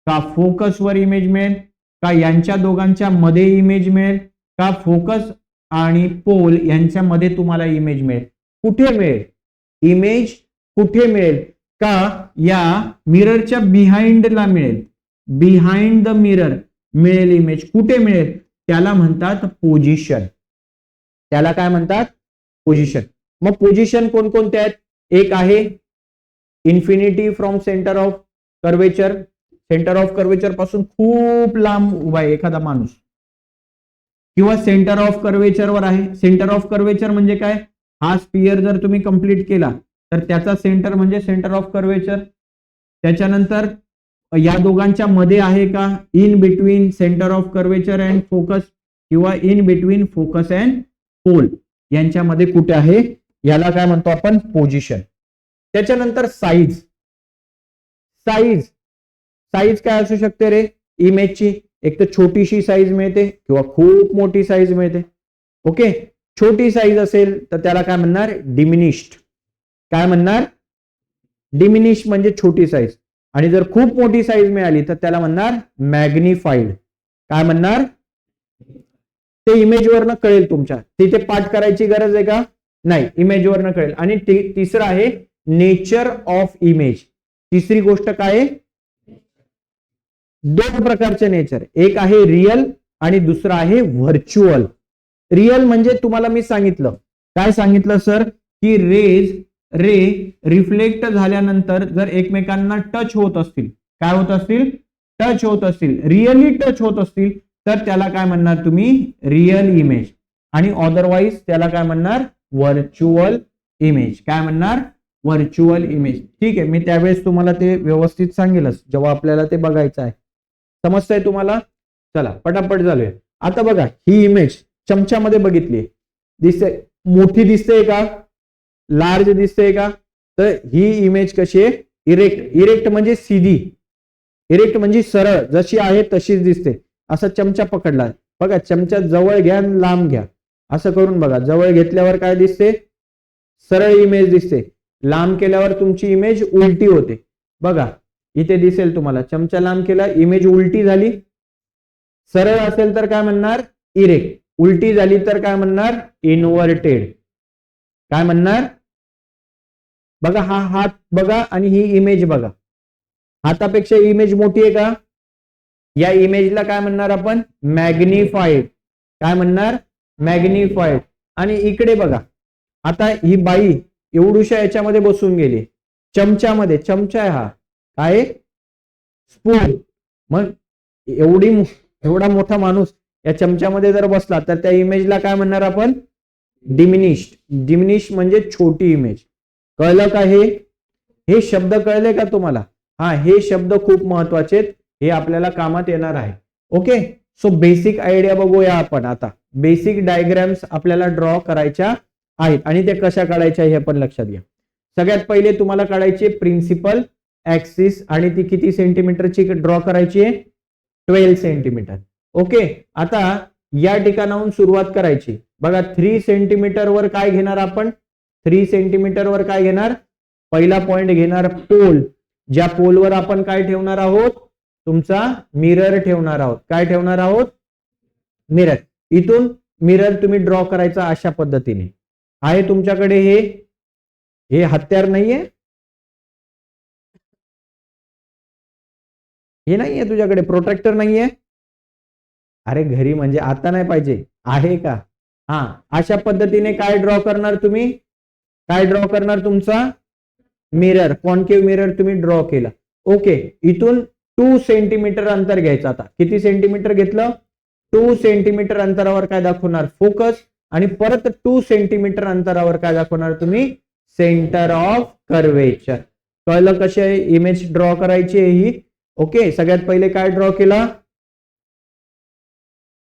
का, फोकस वर इमेज मिळेल का, यांच्या दोघांच्या मध्ये इमेज मिळेल का, फोकस आणि पोल यांच्या मध्ये तुम्हाला इमेज मिळेल? कुठे मिळेल इमेज? कुठे मिळेल? का या मिररच्या बिहाइंडला मिळेल, बिहाइंड द मिरर मिळेल इमेज. कुठे मिळेल? त्याला म्हणतात पोझिशन. त्याला काय म्हणतात? पोझिशन. मग पोझिशन कोणकोणते आहेत? एक आहे infinity from centre of curvature. Centre of curvature पासून खूप लांब उभा आहे एखादा माणूस, किंवा सेंटर ऑफ कर्वेचर वर आहे. सेंटर ऑफ कर्वेचर म्हणजे काय? हा स्पियर जर तुम्ही कंप्लीट केला तर त्याचा सेंटर म्हणजे सेंटर ऑफ कर्वेचर. त्याच्यानंतर या दोघांच्या मध्ये आहे का? In between centre of curvature and focus, किंवा in between focus and pole यांच्यामध्ये कुठे आहे? याला काय म्हणतो आपण? पोझिशन. त्याच्यानंतर साईज. साईज, साईज काय असू शकते रे इमेजची? एक तर छोटीशी साईज मिळते किंवा खूप मोठी साईज मिळते. ओके, छोटी साईज असेल तर त्याला काय म्हणणार? डिमिनिश्ड. काय म्हणणार? डिमिनिश म्हणजे छोटी साईज. आणि जर खूप मोठी साईज मिळाली तर त्याला म्हणणार मॅग्निफाईड. काय म्हणणार? ते इमेजवरनं कळेल तुमच्या, तिथे पाठ करायची गरज आहे का? नाही, इमेजवरनं कळेल. आणि तिसरं आहे नेचर ऑफ इमेज. तिसरी गोष्ट काय आहे? दोन प्रकारचे नेचर, एक आहे रियल आणि दुसरं आहे व्हर्च्युअल. रियल म्हणजे तुम्हाला मी सांगितलं, काय सांगितलं सर? की रे रिफ्लेक्ट झाल्यानंतर जर एकमेकांना टच होत असतील, काय होत असतील? टच होत असतील, रिअली टच होत असतील, तर त्याला काय म्हणणार तुम्ही? Real image. आणि अदरवाईज त्याला काय म्हणणार? Virtual image. काय म्हणणार? Virtual image. ठीक आहे, मी त्यावेळेस तुम्हाला ते व्यवस्थित सांगेलच जेव्हा आपल्याला ते बघायचं आहे. समजतंय तुम्हाला? चला पटापट झालोय. आता बघा, ही इमेज चमच्यामध्ये बघितली, दिसते मोठी दिसते का? लार्ज दिसते का? तर ही इमेज कशी आहे? इरेक्ट. इरेक्ट म्हणजे सीधी, इरेक्ट म्हणजे सरळ, जशी आहे तशीच दिसते. असा चमचा पकडला, बघा चमचा जवळ घ्या आणि लांब घ्या, असं करून बघा. जवळ घेतल्यावर काय दिसते? सरळ इमेज दिसते. लांब केल्यावर तुमची इमेज उलटी होते. बघा इथे दिसेल तुम्हाला, चमचा लांब केला, इमेज उलटी झाली. सरळ असेल तर काय म्हणणार? इरेक्ट. उलटी झाली तर काय म्हणणार? इन्व्हर्टेड. काय म्हणणार? बघा, हा हात बघा आणि ही इमेज बघा, हातापेक्षा इमेज मोठी आहे का? या इमेजला काय म्हणणार आपण? मॅग्निफाईड. काय म्हणणार? मॅग्निफाईड. आणि इकडे बघा, आता ही बाई एवढूशा याच्यामध्ये बसून गेली, चमच्यामध्ये. चमचा आहे हा, काय? स्पून. मग एवढा मोठा माणूस या चमच्यामध्ये जर बसला तर त्या इमेजला काय म्हणणार आपण? डिमिनिश्ड. डिमिनिश म्हणजे छोटी इमेज. कळलं का? हे शब्द कळले का तुम्हाला? हा, हे शब्द खूप महत्वाचे आहेत, हे आपल्याला कामात येणार आहे. ओके, सो बेसिक आयडिया बघूया आपण. आता बेसिक डायग्राम्स आपल्याला ड्रॉ करायच्या आहेत आणि ते कशा काढायच्या हे पण लक्षात घ्या. सगळ्यात पहिले तुम्हाला काढायची प्रिन्सिपल ऍक्सिस, आणि ती किती सेंटीमीटरची ड्रॉ करायची आहे? 12 सेंटीमीटर. ओके, आता या ठिकाणाहून सुरुवात करायची. बघा 3 सेंटीमीटर वर काय घेणार आपण? 3 सेंटीमीटर वर काय घेणार? पहिला पॉइंट घेणार पोल. ज्या पोलवर आपण काय ठेवणार आहोत? तुमचा मिरर ठेवणार आहोत. काय ठेवणार आहोत? मिरर. इथून मिरर तुम्ही ड्रॉ करायचा अशा पद्धतीने. आहे तुमच्याकडे हे हत्यार नाहीये, हे नाहीये तुझ्याकडे, प्रोटेक्टर नाहीये. अरे घरी म्हणजे आता नाही पाहिजे, आहे का? हा, अशा पद्धतीने काय ड्रॉ करणार तुम्ही, काय ड्रॉ करणार, तुमचा मिरर, कॉन्केव्ह मिरर तुम्ही ड्रॉ केला. ओके, इथून 2 सेंटीमीटर अंतर घ्यायचं. आता किती सेंटीमीटर घेतलं, 2 सेंटीमीटर अंतरावर काय दाखवणार, फोकस, आणि परत 2 सेंटीमीटर अंतरावर काय दाखवणार तुम्ही, सेंटर ऑफ कर्वेचर. कळलं कशी इमेज ड्रॉ करायची आहे ही. ओके, सगळ्यात पहिले काय ड्रॉ केला,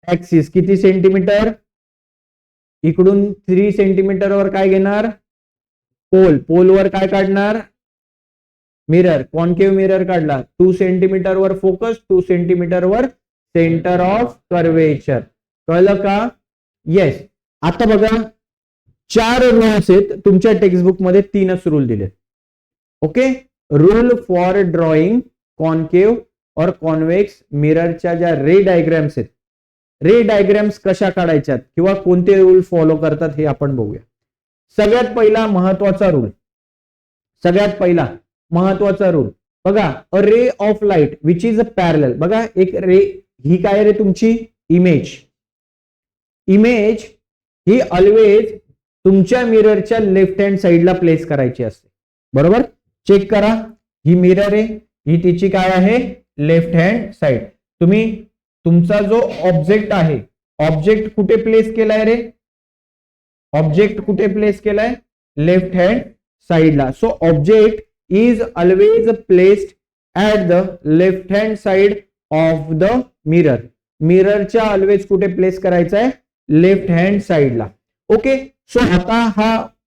ऍक्सिस किती सेंटीमीटर, इकडून 3 सेंटीमीटरवर काय घेणार, पोलवर काय काढणार, मिरर, कॉन्केव्ह मिरर काढला. 2 सेंटीमीटर वर फोकस, 2 सेंटीमीटर वर सेंटर ऑफ कर्वेचर. कळलं का? येस. आता बघा, 4 रूल्स आहेत तुमच्या टेक्स्टबुक मध्ये, 3च रूल दिलेत. Okay, rule for drawing concave और कॉन्व्हेक्स मिररच्या ज्या रे डायग्रॅम्स आहेत, रे डायग्रॅम्स कशा काढायच्यात किंवा कोणते रूल फॉलो करतात हे आपण बघूया. सगळ्यात पहिला महत्वाचा रूल, सगळ्यात पहिला महत्वाचा रूल बघा, a ray of light which is a parallel. बघा, एक रे, ही काय रे तुमची इमेज, इमेज ही ऑलवेज तुमच्या मिररच्या लेफ्ट हँड साइडला प्लेस करायची असते. बरोबर, चेक करा, ही मिरर आहे, ही तिची काय आहे, लेफ्ट हँड साइड. तुम्ही तुमचा जो ऑब्जेक्ट आहे, ऑब्जेक्ट कुठे प्लेस केलाय रे, ऑब्जेक्ट कुठे प्लेस केलाय, लेफ्ट हँड साइडला. So object is always placed at the left hand side of the mirror. मिररच्या ऑलवेज कुठे प्लेस करायचा आहे, लेफ्ट हँड साइडला. ओके, सो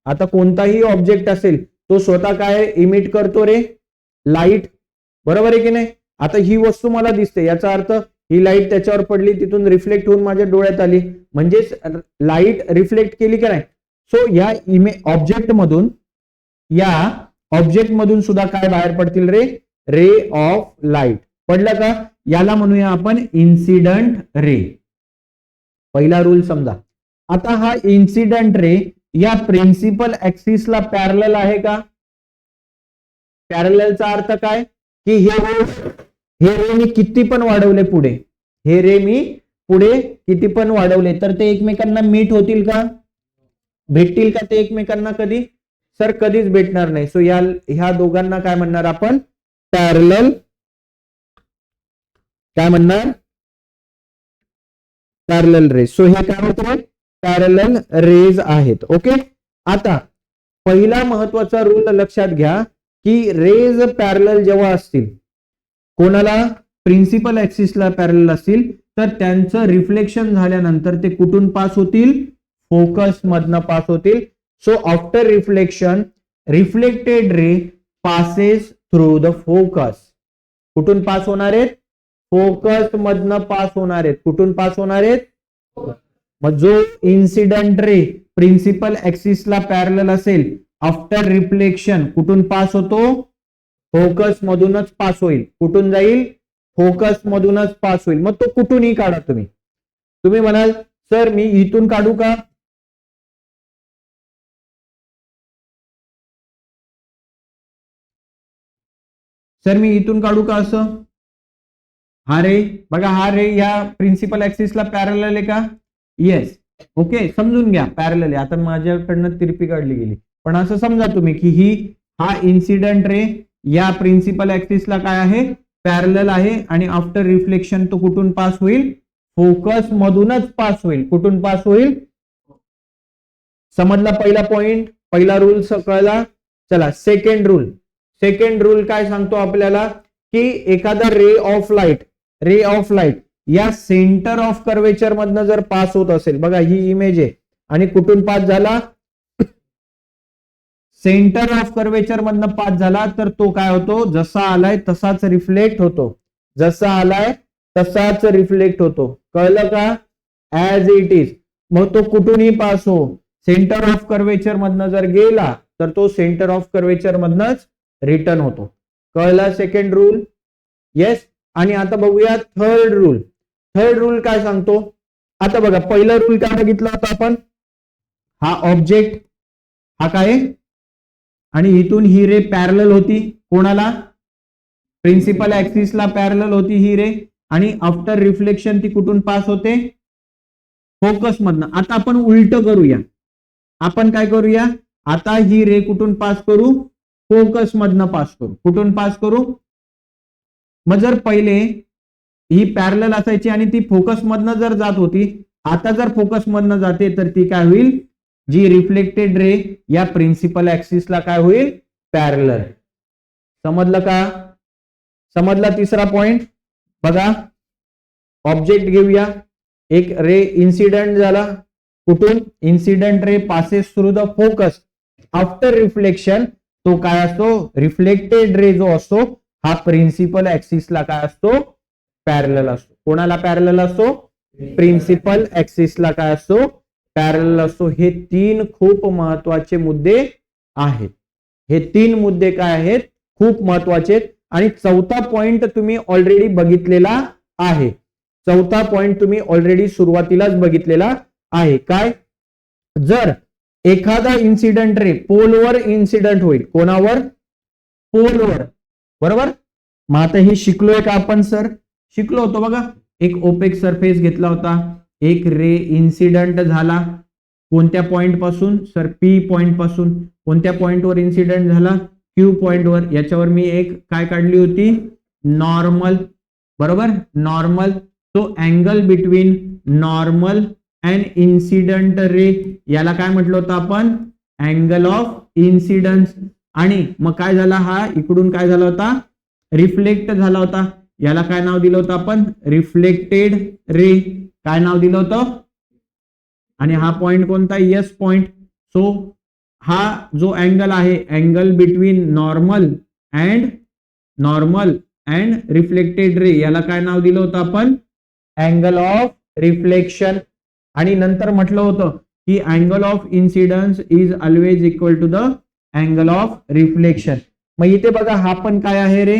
आता कोणताही ऑब्जेक्ट असेल तो स्वतः काय इमिट करतो रे, लाईट. बरोबर आहे की नाही. आता ही वस्तू मला दिसते, याचा अर्थ ही लाईट त्याच्यावर पडली, तिथून रिफ्लेक्ट होऊन माझ्या डोळ्यात आली, म्हणजेच लाईट रिफ्लेक्ट केली का नाही. सो या ऑब्जेक्ट मधून, या ऑब्जेक्ट मधून सुद्धा काय बाहेर पडतील रे, रे ऑफ लाईट. पडलं का, याला म्हणूया आपण इन्सिडंट रे. पहिला रूल समजा. आता हा इन्सिडंट रे या प्रिन्सिपल ऍक्सिसला पॅरलल आहे का, पॅरललचा अर्थ काय, की हे रे मी किती पण वाढवले पुढे, हे रे मी पुढे किती पण वाढवले तर ते एकमेकांना मीट होतील का, भेटतील का ते एकमेकांना, कधी सर कधीच भेटणार नाही. सो ह्या दोघांना काय म्हणणार आपण, पॅरलल, काय म्हणणार, पॅरलल रेज. सो हे काय होतं, पॅरलल रेज आहेत. ओके, आता पहिला महत्वाचा रूल लक्षात घ्या, की रेज पॅरलल जेव्हा असतील, कोणाला, प्रिन्सिपल ऍक्सिसला पॅरलल असतील, तर त्यांचं रिफ्लेक्शन झाल्यानंतर ते कुठून पास होतील, फोकस मधनं पास होतील. So after reflection, reflected ray passes through the focus. कुठून पास होणार आहेत, फोकस मधनं पास होणार आहेत. कुठून पास होणार आहेत, मग जो इन्सिडेंट रे प्रिन्सिपल ऍक्सिसला पॅरलल असेल, आफ्टर रिफ्लेक्शन कुठून पास होतो, फोकस मधूनच पास होईल. कुठून जाईल, फोकस मधूनच पास होईल. मग तो कुठूनही काढा तुम्ही म्हणाल सर मी इथून काढू का, सर मी इथून काढू का असं, हा रे बघा, हा रे या प्रिन्सिपल ऍक्सिसला पॅरलल आहे का, येस. ओके, समजून घ्या पॅरलल आहे. आता माझ्याकडनं तिरपी काढली गेली, पण असं समजा तुम्ही की हा इन्सिडेंट रे या प्रिन्सिपल ऍक्सिसला काय आहे, पॅरलल आहे, आणि आफ्टर रिफ्लेक्शन तो कुठून पास होईल, फोकस मधूनच पास होईल. कुठून पास होईल, समजला पहिला पॉइंट, पहिला रूल कळला. चला सेकंड रूल. सेकंड रूल काय सांगतो आपल्याला, की एखादा रे ऑफ लाईट या सेंटर ऑफ कर्वेचर मधनं जर पास होत असेल, बघा ही इमेज आहे, आणि कुठून पास झाला, सेंटर ऑफ कर्वेचर मधनं पास झाला, तर तो काय होतो, जसा आलाय तसाच रिफ्लेक्ट होतो, जसा आलाय तसाच रिफ्लेक्ट होतो. कळलं का, ऍज इट इज. मग तो कुठूनही पास हो, सेंटर ऑफ कर्वेचर मधनं जर गेला तर तो सेंटर ऑफ कर्वेचर मधनच रिटर्न होतो. कळला सेकंड रूल, येस. आणि आता बघूया थर्ड रूल. थर्ड रूल काय सांगतो, आता बघा पहिला रूल काय बघितला होता आपण, हा ऑब्जेक्ट हा काय आणि इथून ही रे पॅरलल होती कोणाला, प्रिन्सिपल ऍक्सिसला पॅरलल होती ही रे, आणि आफ्टर रिफ्लेक्शन ती कुठून पास होते, फोकस मधनं. आता आपण उलट करूया, आपण काय करूया, आता ही रे कुठून पास करू, फोकस मधनं पास करू. कुठून पास करू, मग जर पहिले ही पॅरलल असायची आणि ती फोकस मधनं जर जात होती, आता जर फोकस मधनं जाते तर ती काय होईल, जी रिफ्लेक्टेड रे या प्रिन्सिपल ऍक्सिसला काय होईल, पॅरलल. समजलं का, समजला तिसरा पॉइंट. बघा ऑब्जेक्ट घेऊया, एक रे इन्सिडेंट झाला, कुठून, incident ray passes through the focus, after reflection तो काय असतो, रिफ्लेक्टेड रे जो असतो हा प्रिन्सिपल ऍक्सिसला काय असतो, पॅरलल असतो. कोणाला पॅरलल असतो, प्रिन्सिपल ऍक्सिसला काय असतो, पॅरलल असतो. हे तीन खूप महत्वाचे मुद्दे आहेत. हे तीन मुद्दे काय आहेत, खूप महत्वाचे आहेत. आणि चौथा पॉइंट तुम्ही ऑलरेडी बघितलेला आहे. चौथा पॉइंट तुम्ही ऑलरेडी सुरुवातीलाच बघितलेला आहे. काय, जर एखादा इन्सिडेंट रे पोलवर इन्सिडेंट होईल, कोणावर, पोलवर, बरोबर. मग आता हे शिकलोय का आपण, सर शिकलो होतो बघा. एक ओपेक सरफेस घेतला होता, एक रे इन्सिडेंट झाला, कोणत्या पॉइंट पासून, सर पी पॉइंट पासून. कोणत्या पॉइंटवर इन्सिडेंट झाला, क्यू पॉइंटवर. याच्यावर मी एक काय काढली होती, नॉर्मल, बरोबर, नॉर्मल. तो angle between normal and incident ray याला काय म्हटलं होतं आपण, अँगल ऑफ इन्सिडन्स. आणि मग काय झाला, हा इकडून काय झाला होता, रिफ्लेक्ट झाला होता. याला काय नाव दिलं होतं आपण, रिफ्लेक्टेड रे. काय नाव दिलं होतं, आणि हा पॉइंट कोणता, यस पॉइंट. सो हा जो अँगल आहे, angle between normal and reflected ray, याला काय नाव दिलं होतं आपण, अँगल ऑफ रिफ्लेक्शन. आणि नंतर म्हटलं होतं की angle of incidence is always equal to the angle of reflection. मग इथे बघा हा पण काय आहे रे,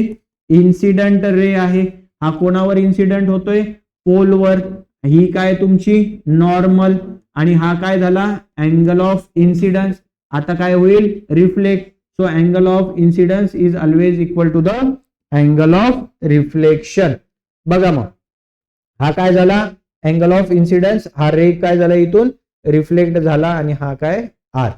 इन्सिडेंट रे आहे. हा कोणावर इन्सिडेंट होतोय, पोलवर. ही काय तुमची नॉर्मल, आणि हा काय झाला, अँगल ऑफ इन्सिडन्स. आता काय होईल, reflect. So angle of incidence is always equal to the angle of reflection. बघा मग हा काय झाला, अँगल ऑफ इन्सिडन्स. हा रे काय झाला, इथून रिफ्लेक्ट झाला, आणि हा काय आर.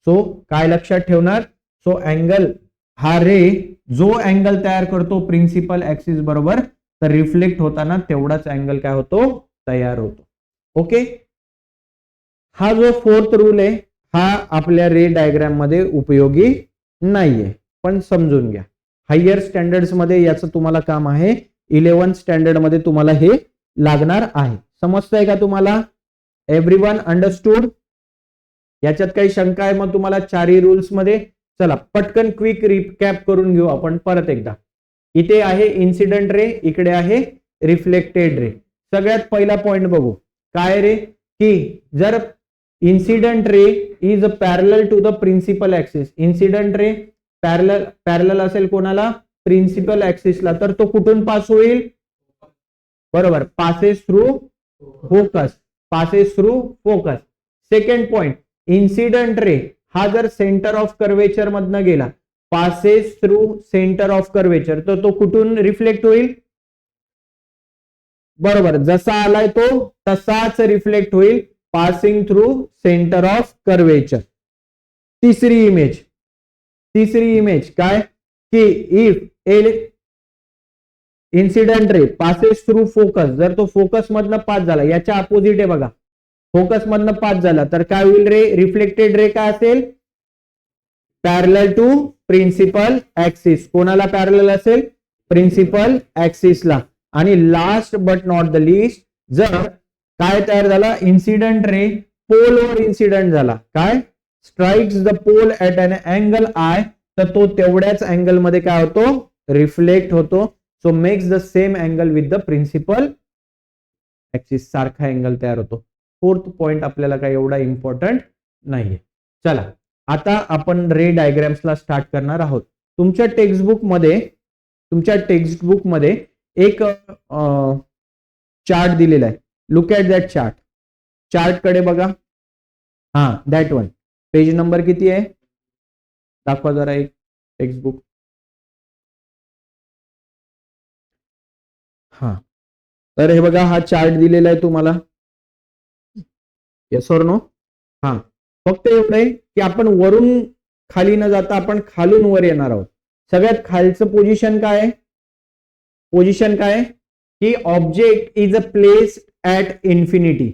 सो काय लक्षात ठेवणार, सो अँगल, हा रे जो अँगल तयार करतो प्रिन्सिपल ऍक्सिस बरोबर, तर रिफ्लेक्ट होताना तेवढाच अँगल काय होतो, तयार होतो. ओके. हा जो फोर्थ रूल आहे हा आपल्या रे डायग्राम मध्ये उपयोगी नाहीये, पण समजून घ्या. हायर स्टँडर्ड्स मध्ये याचं तुम्हाला काम आहे, 11th स्टँडर्ड मध्ये तुम्हाला हे लागणार आहे. समजतंय का तुम्हाला, एव्हरीवन अंडरस्टूड. याच्यात काही शंका आहे मग तुम्हाला चारही रूल्स मध्ये. चला पटकन क्विक रिकॅप करून घेऊ आपण परत एकदा. इथे आहे इन्सिडेंट रे, इकडे आहे रिफ्लेक्टेड रे. सगळ्यात पहिला पॉइंट बघू, काय रे, की जर incident ray is parallel to the principal axis, incident ray parallel असेल कोणाला, प्रिन्सिपल ऍक्सिसला, तर तो कुठून पास होईल, बरोबर, passes through focus, passes through focus. Second point, incident ray हा जर सेंटर ऑफ कर्वेचर मधनं गेला, passes through centre of curvature, तर तो कुठून रिफ्लेक्ट होईल, बरोबर, जसा आलाय तो तसाच रिफ्लेक्ट होईल, passing through centre of curvature. तिसरी इमेज काय, की if incident ray passes through focus, जर तो फोकस मधनं पास झाला, याच्या अपोजिट आहे बघा, फोकस मधनं पास झाला तर काय होईल रे, रिफ्लेक्टेड रे काय असेल, पॅरलल टू प्रिन्सिपल ऍक्सिस. कोणाला पॅरलल असेल, प्रिन्सिपल ऍक्सिसला. आणि last but not the list, जर काय तयार झाला, इन्सिडेंट रे पोलवर इन्सिडेंट झाला, काय, strikes the pole at an angle I, तर तो तेवढ्याच अँगल मध्ये काय होतो, रिफ्लेक्ट होतो. So makes the same angle with the principal axis, सारखा अँगल तयार होतो. फोर्थ पॉइंट आपल्याला काय एवढा इम्पॉर्टंट नाहीये. चला आता आपण रे डायग्राम्सला स्टार्ट करणार आहोत. तुमच्या टेक्स्टबुक मध्ये एक चार्ट दिलेला आहे. Look at that chart. Chart कडे बघा. हा, दॅट वन. पेज नंबर किती आहे? दाखवा जरा एक टेक्स्टबुक. हा, तर हे बघा, हा चार्ट दिलेला आहे तुम्हाला. Yes or no? हा, फक्त एवढं आहे की आपण वरून खाली न जाता आपण खालून वर येणार आहोत. सगळ्यात खालचं पोझिशन काय आहे? पोझिशन काय आहे की object is a place at infinity.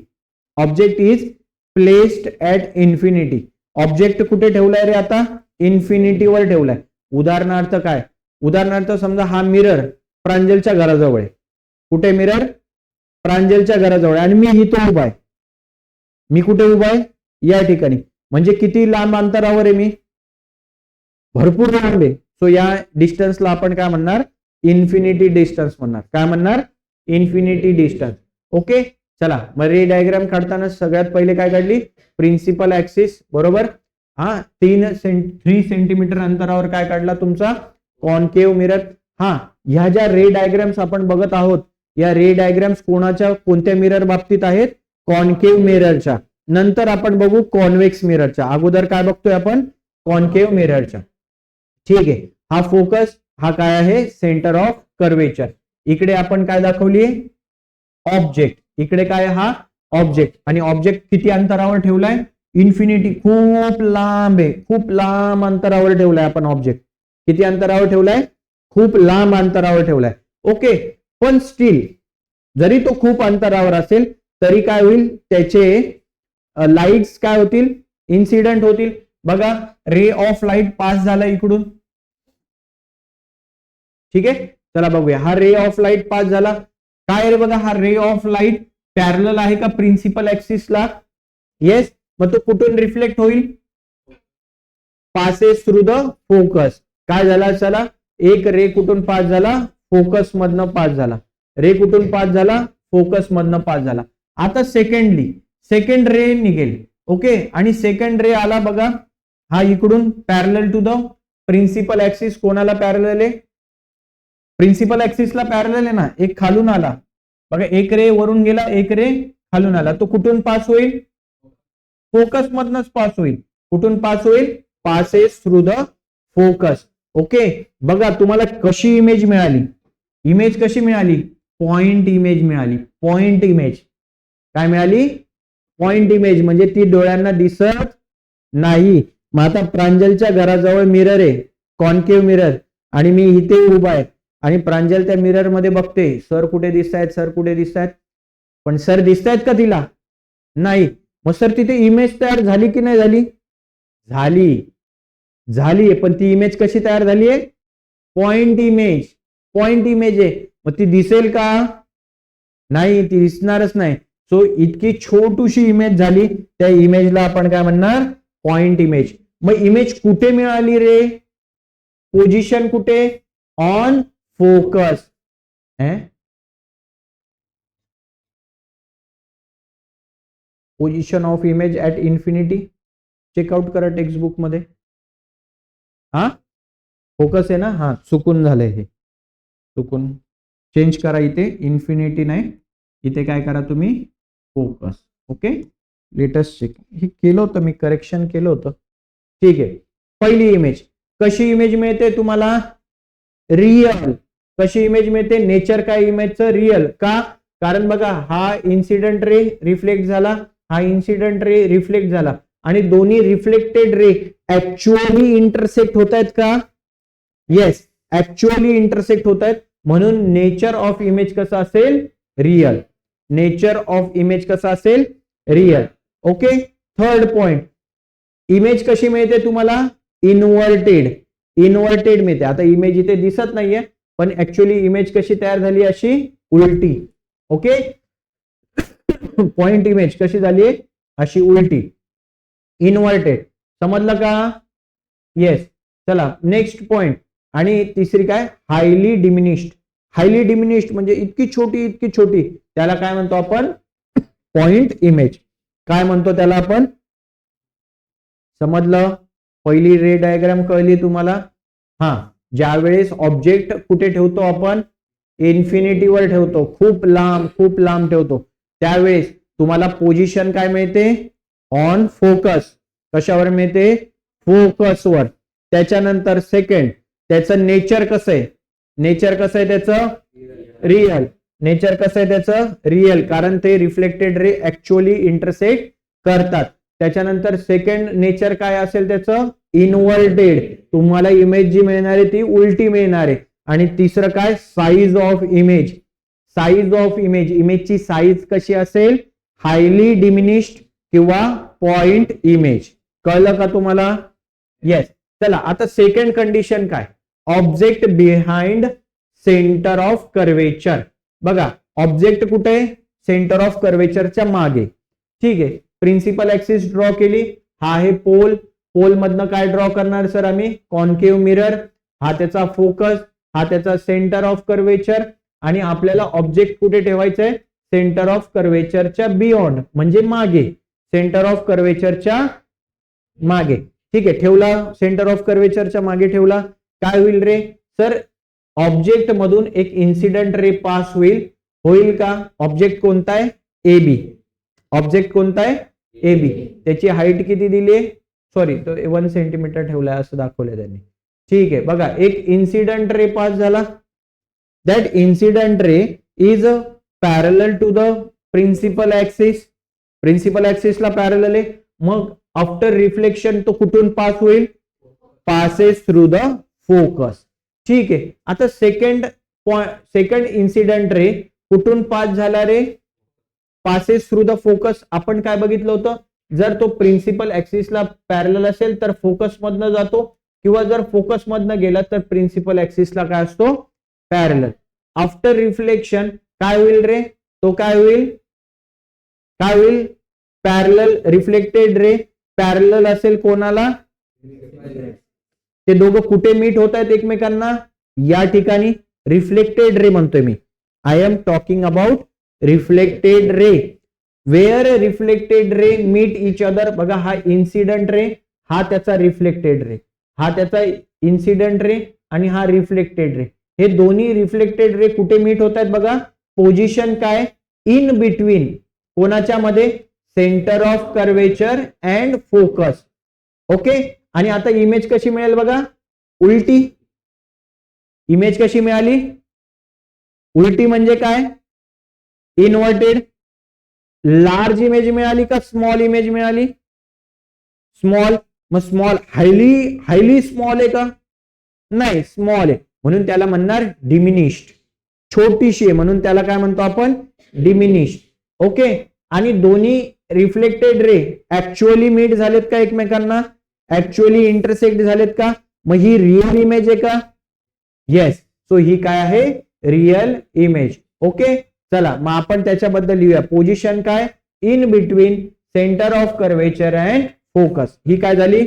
Object is placed at infinity. Object कुठे ठेवलाय रे आता? इन्फिनिटीवर ठेवलाय. उदाहरणार्थ काय? उदाहरणार्थ समजा हा मिरर प्रांजलच्या घराजवळ आहे. कुठे मिरर? प्रांजलच्या घराजवळ. आणि मी इथं उभा आहे. मी कुठे उभा आहे? या ठिकाणी. म्हणजे किती लांब अंतरावर आहे मी? भरपूर लांब आहे. सो या डिस्टन्सला आपण काय म्हणणार? इन्फिनिटी डिस्टन्स म्हणणार. काय म्हणणार? Infinity distance. ओके, चला मग रे डायग्राम काढताना सगळ्यात पहिले काय काढली? प्रिन्सिपल ऍक्सिस, बरोबर. हा, 3 सेंटीमीटर अंतरावर काय काढला? तुमचा कॉन्केव्ह मिरर. हा, ह्या ज्या रे डायग्राम्स आपण बघत आहोत, या रे डायग्राम्स कोणाच्या, कोणत्या मिरर बाबतीत आहेत? कॉन्केव्ह मिररच्या. नंतर आपण बघू कॉन्व्हेक्स मिररच्या. अगोदर काय बघतोय आपण? कॉन्केव्ह मिररच्या. ठीक आहे. हा फोकस, हा काय आहे? Centre of curvature. इकडे आपण काय दाखवली? ऑब्जेक्ट. इकडे काय? हा ऑब्जेक्ट. आणि ऑब्जेक्ट किती अंतरावर ठेवलाय? इन्फिनिटी. खूप लांब आहे. खूप लांब अंतरावर ठेवलाय आपण ऑब्जेक्ट. किती अंतरावर ठेवलाय? खूप लांब अंतरावर ठेवलाय. ओके, पण स्टील जरी तो खूप अंतरावर असेल तरी काय होईल? त्याचे लाईट्स काय होतील? इन्सिडेंट होतील. बघा, रे ऑफ लाईट पास झाला इकडून. ठीक आहे, चला बघूया. हा रे ऑफ लाईट पास झाला. काय रे बघा, हा रे ऑफ लाईट पॅरलल आहे का प्रिन्सिपल ऍक्सिसला? येस. मग तो कुठून रिफ्लेक्ट होईल? Passes through the focus. काय झाला? चला, एक रे कुठून पास झाला? फोकस मधनं पास झाला. रे कुठून पास झाला? फोकस मधनं पास झाला. आता सेकंड रे निघेल. ओके, आणि सेकंड रे आला बघा, हा इकडून parallel to the principal axis. कोणाला पॅरलल आहे? प्रिन्सिपल ऍक्सिसला पॅरलल आहे ना. एक खालून आला बघा, एक रे वरून गेला, एक रे खालून आला. तो कुठून पास होईल? फोकस मधनच पास होईल. कुठून पास होईल? Passes through the focus. Okay, बघा तुम्हाला कशी इमेज मिळाली? इमेज कशी मिळाली? पॉइंट इमेज मिळाली. Point image. काय मिळाली? Point image. म्हणजे ती डोळ्यांना दिसत नाही. मग आता प्रांजलच्या घराजवळ मिरर आहे, कॉन्केव्ह मिरर, आणि मी इथे उभा आहे आणि प्रांजल त्या मिरर मध्ये बघते, सर कुठे दिसत आहेत, सर कुठे दिसत आहेत. पण सर दिसत आहेत का तिला? नाही. मग सर तिथे इमेज तयार झाली की नाही झाली? झाली. पण ती इमेज कशी तयार झाली आहे? Point image. पॉइंट इमेज आहे. मग ती दिसेल का? नाही, ती दिसणारच नाही. सो इतकी छोटीशी इमेज झाली, त्या इमेजला आपण काय म्हणणार? Point image. मग इमेज कुठे मिळाली रे? पोझिशन कुठे? On focus. Position of image at infinity. Check out करा टेक्स्टबुक मध्ये. हा, फोकस आहे ना. हा, चुकून झालंय हे. चुकून चेंज करा. इथे इन्फिनिटी नाही, इथे काय करा तुम्ही? फोकस. Okay, latest check. हे केलं होतं मी, करेक्शन केलं होतं. ठीक आहे. पहिली इमेज कशी इमेज मिळते तुम्हाला? रियल. कशी इमेज मिळते? नेचर काय इमेजचं? रियल. का? कारण बघा, हा इन्सिडेंट रे रिफ्लेक्ट झाला, हा इन्सिडेंट रे रिफ्लेक्ट झाला, आणि दोन्ही रिफ्लेक्टेड रे ऍक्च्युअली इंटरसेक्ट होत आहेत का? येस, ऍक्च्युअली इंटरसेक्ट होत आहेत. म्हणून नेचर ऑफ इमेज कसं असेल? रियल. नेचर ऑफ इमेज कसं असेल? Real. Okay, third point. Image कशी मिळते तुम्हाला? इन्व्हर्टेड. इन्व्हर्टेड मिळते. आता इमेज इथे दिसत नाहीये, पण ऍक्च्युअली इमेज कशी तयार झाली? अशी उलटी. ओके, पॉइंट इमेज कशी झाली? अशी उलटी, इन्व्हर्टेड. समजलं का? येस. चला नेक्स्ट पॉइंट. आणि तिसरी काय? Highly diminished. हायली डिमिनिश्ड म्हणजे इतकी छोटी, त्याला काय म्हणतो आपण? Point image. काय म्हणतो त्याला आपण? समजलं? पहिली रे डायग्राम कळली तुम्हाला? हा, ज्या वेळेस ऑब्जेक्ट कुठे ठेवतो आपण? इन्फिनिटीवर ठेवतो, खूप लांब ठेवतो, त्यावेळेस तुम्हाला पोझिशन काय मिळते, ऑन फोकस. कशावर मिळते, फोकसवर. त्याच्यानंतर सेकंड, त्याचं नेचर कसं आहे, नेचर कसं आहे त्याचं, रिअल. नेचर कसं आहे त्याचं, रिअल, कारण ते रिफ्लेक्टेड रे ऍक्च्युअली इंटरसेक्ट करतात. त्याच्यानंतर सेकंड नेचर काय असेल त्याचं, इनव्हर्टेड. तुम्हाला इमेज जी मिळणार आहे ती उलटी मिळणार आहे. आणि तिसरं काय, size of image. Size of image, इमेजची साईज कशी असेल, हायली डिमिनिश्ड किंवा पॉइंट इमेज. कळलं का तुम्हाला? येस. चला आता सेकंड कंडिशन काय, object behind centre of curvature. बघा ऑब्जेक्ट कुठे आहे, सेंटर ऑफ कर्वेचरच्या मागे. ठीक आहे, प्रिन्सिपल ऍक्सिस ड्रॉ केली. हा आहे पोल. पोल मधनं काय ड्रॉ करणार सर आम्ही, कॉन्केव्ह मिरर. हा त्याचा फोकस, हा त्याचा सेंटर ऑफ कर्वेचर. आणि आपल्याला ऑब्जेक्ट कुठे ठेवायचं आहे, सेंटर ऑफ कर्वेचरच्या बियॉन्ड, म्हणजे मागे, सेंटर ऑफ कर्वेचरच्या मागे. ठीक आहे, ठेवला, सेंटर ऑफ कर्वेचरच्या मागे ठेवला. काय होईल रे सर, ऑब्जेक्ट मधून एक इन्सिडेंट रे पास होईल का? ऑब्जेक्ट कोणता आहे, एबी. ऑब्जेक्ट कोणता आहे, एबी. त्याची हाईट किती दिली आहे, सॉरी तो 1 सेंटीमीटर ठेवलाय असं दाखवलंय त्यांनी. ठीक आहे, बघा एक इन्सिडेंट रे पास झाला. That incident ray is parallel to the principal axis. Principal ऍक्सिसला पॅरलल आहे. मग आफ्टर रिफ्लेक्शन तो कुठून पास होईल, पासेस थ्रू द फोकस. ठीक आहे, आता सेकंड इन्सिडेंट रे कुठून पास झाला रे, पासेस थ्रू द फोकस. आपण काय बघितलं होतं, जर तो प्रिन्सिपल ऍक्सिसला पॅरलल असेल तर फोकस मधनं जातो, किंवा जर फोकस मधनं गेला तर प्रिन्सिपल ऍक्सिसला काय असतो, पॅरलल. आफ्टर रिफ्लेक्शन काय होईल रे, तो काय होईल, पॅरलल. रिफ्लेक्टेड रे पॅरलल असेल कोणाला, ते दोघं कुठे मीट होत आहेत एकमेकांना, या ठिकाणी. रिफ्लेक्टेड रे म्हणतोय मी, I am talking about reflected ray. Where reflected ray meet each other. बघा हा इन्सिडेंट रे, हा त्याचा रिफ्लेक्टेड रे, हा त्याचा इन्सिडेंट रे, आणि हा रिफ्लेक्टेड रे. हे दोन्ही रिफ्लेक्टेड रे कुठे मीट होत आहेत बघा, पोझिशन काय, इन बिटवीन. कोणाच्या मध्ये, centre of curvature and focus. Okay. आणि आता इमेज कशी मिळेल बघा, उलटी. इमेज कशी मिळाली, उलटी म्हणजे काय, इन्व्हर्टेड. लार्ज इमेज मिळाली का स्मॉल इमेज मिळाली, स्मॉल. मग स्मॉल हायली स्मॉल आहे का, नाही स्मॉल आहे, म्हणून त्याला म्हणणार डिमिनिश्ड. छोटीशी आहे म्हणून त्याला काय म्हणतो आपण, डिमिनिश्ड. ओके. आणि दोन्ही रिफ्लेक्टेड रे ऍक्च्युअली मीट झालेत का एकमेकांना, ऍक्च्युअली इंटरसेक्ट झालेत का, मग ही रिअल इमेज आहे का, येस. सो ही काय आहे, रिअल इमेज. ओके. चला मग आपण त्याच्याबद्दल लिहूया. पोझिशन काय, in between centre of curvature and focus. ही काय झाली,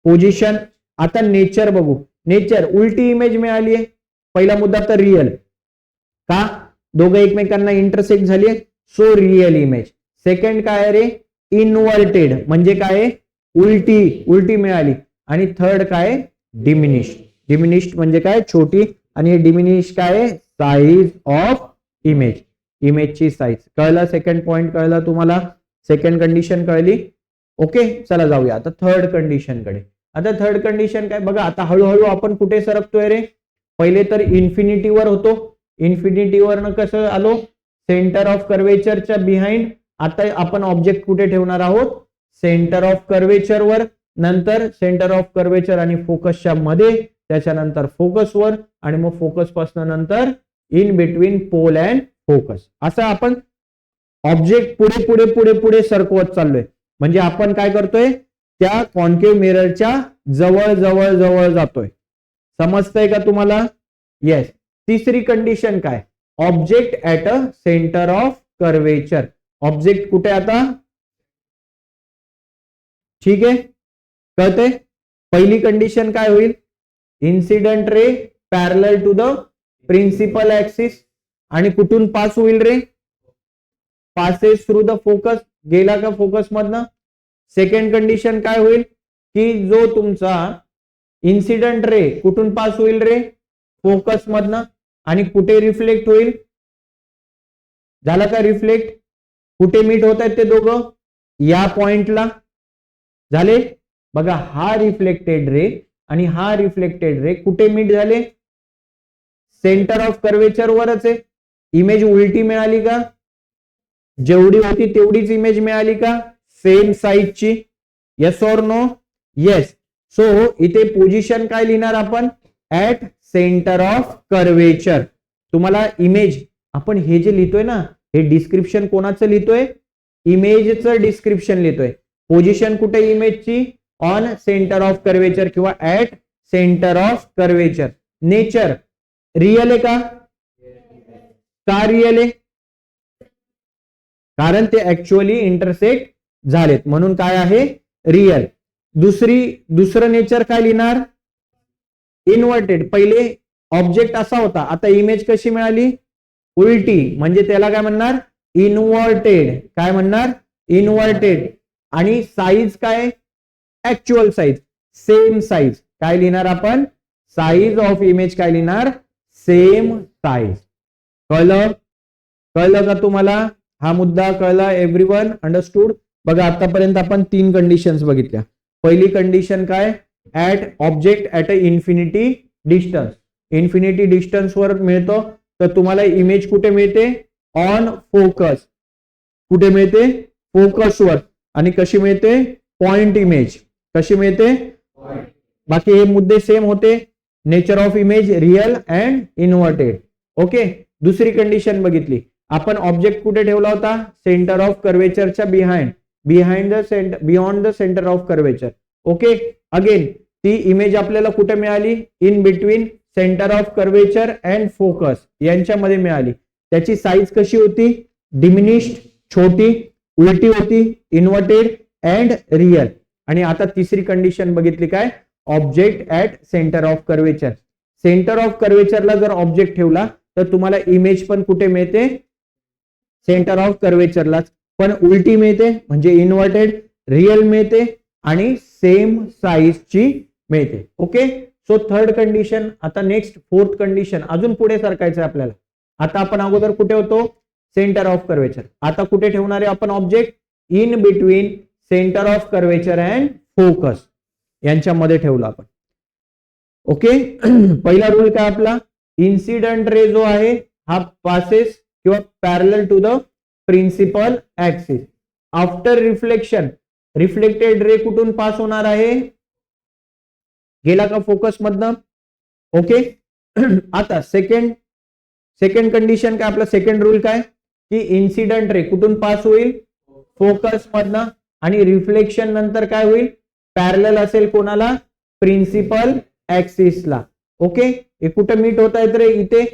पोझिशन. आता नेचर बघू. नेचर, उलटी इमेज मिळाली आहे. पहिला मुद्दा तर रिअल का, दोघं एकमेकांना इंटरसेक्ट झाली, सो रिअल इमेज. सेकंड काय रे, इनव्हर्टेड म्हणजे काय, उलटी मिळाली. आणि थर्ड काय, डिमिनिश्ड. डिमिनिश्ड म्हणजे काय, छोटी. आणि डिमिनिश काय, साईज ऑफ इमेज, इमेजची साईज. कळलं, सेकंड पॉइंट कळला तुम्हाला, सेकंड कंडिशन कळली. ओके. चला जाऊया आता थर्ड कंडिशन कडे. आता थर्ड कंडिशन काय बघा, आता हळूहळू आपण कुठे सरकतोय रे, पहिले तर इन्फिनिटीवर होतो, इन्फिनिटीवर कसं आलो, सेंटर ऑफ कर्वेचरच्या बिहाइंड. आता आपण ऑब्जेक्ट कुठे ठेवणार आहोत, सेंटर ऑफ कर्वेचर वर. नंतर सेंटर ऑफ कर्वेचर आणि फोकसच्या मध्ये, त्याच्यानंतर फोकसवर, आणि मग फोकस पासून नंतर in between pole and focus. असं आपण ऑब्जेक्ट पुढे पुढे पुढे पुढे सरकवत चाललोय. म्हणजे आपण काय करतोय, त्या कॉन्केव्ह मिररच्या जवळ जवळ जवळ जातोय. समजतंय का तुम्हाला, येस. तिसरी कंडिशन काय, object at a centre of curvature. Object कुठे आता, ठीक आहे कळतंय. पहिली कंडिशन काय होईल, incident ray parallel to the principal axis. आणि कुठून पास होईल ray, passes through the focus. गेला का फोकस मधनं. सेकंड कंडिशन काय होईल, की जो तुमचा इन्सिडेंट रे कुठून पास होईल रे, फोकस मधनं. आणि कुठे रिफ्लेक्ट होईल, झाला का रिफ्लेक्ट, कुठे मीट होत आहेत ते दोघं? या पॉइंटला. झाले? बघा, हा रिफ्लेक्टेड रे आणि हा रिफ्लेक्टेड रे कुठे मीट झाले? सेंटर ऑफ कर्वेचर वरच आहे. इमेज उलटी मिळाली का? जेवढी होती तेवढीच इमेज मिळाली का? सेम साईजची. Yes or no? Yes. So इथे पोझिशन काय लिहिणार आपण? At centre of curvature. तुम्हाला इमेज, आपण हे जे लिहितोय ना, हे डिस्क्रिप्शन कोणाचं लिहितोय? इमेजचं डिस्क्रिप्शन लिहितोय. पोझिशन कुठे इमेजची? ऑन सेंटर ऑफ कर्वेचर किंवा at centre of curvature. Nature real आहे का? का रियल आहे? कारण ते ऍक्च्युअली इंटरसेक्ट झालेत म्हणून काय आहे? रियल. दुसरं नेचर काय लिहिणार? इन्व्हर्टेड. पहिले ऑब्जेक्ट असा होता, आता इमेज कशी मिळाली? उलटी. म्हणजे त्याला काय म्हणणार? इन्व्हर्टेड. काय म्हणणार? इन्व्हर्टेड. आणि साईज काय? Actual size, same size. काय लिहिणार आपण? साईज ऑफ इमेज काय लिहिणार? Same size. कळलं? कळलं का तुम्हाला? हा मुद्दा कळला? Everyone understood? बघा, आतापर्यंत आपण 3 कंडिशन्स बघितल्या. पहिली कंडिशन काय? At object at a infinity distance. Infinity distance वर मिळतो. तर तुम्हाला इमेज कुठे मिळते? On focus. कुठे मिळते? फोकसवर. आणि कशी मिळते? Point image. कशी मिळते? बाकी हे मुद्दे सेम होते. Nature of image real and inverted. Okay. दुसरी कंडिशन बघितली आपण. ऑब्जेक्ट कुठे ठेवला होता? सेंटर ऑफ कर्वेचरच्या beyond the centre of curvature. Okay. Again ती इमेज आपल्याला कुठे मिळाली? In between centre of curvature and focus यांच्यामध्ये मिळाली. त्याची साईज कशी होती? डिमिनिश्ड, छोटी, उलटी होती, इन्व्हर्टेड अँड रियल. आणि आता तिसरी कंडिशन बघितली काय? Object at centre of curvature. Centre of कर्वेचरला जर ऑब्जेक्ट ठेवला तर तुम्हाला इमेज पण कुठे मिळते? सेंटर ऑफ कर्वेचरलाच, पण उलटी मिळते म्हणजे इन्व्हर्टेड. रियल मिळते आणि सेम साईजची मिळते. ओके. So third condition. आता नेक्स्ट फोर्थ कंडिशन. अजून पुढे सरकायचं आपल्याला. आता आपण अगोदर कुठे होतो? Centre of curvature. आता कुठे ठेवणार आहे आपण object? In between centre of curvature and focus यांच्यामध्ये ठेवला आपण. ओके. पहिला रूल काय आपला? इन्सिडेंट रे जो आहे हा पासेस किंवा parallel to the principal axis. After reflection reflected ray कुठून पास होणार आहे? गेला का फोकस मधनं? ओके. आता सेकंड कंडिशन काय आपला? सेकंड रूल काय? की इन्सिडेंट रे कुठून पास होईल? फोकस मधनं. आणि रिफ्लेक्शन नंतर काय होईल? पॅरलल असेल कोणाला? प्रिन्सिपल ऍक्सिसला. ओके. हे कुठे मीट होत आहेत रे? इथे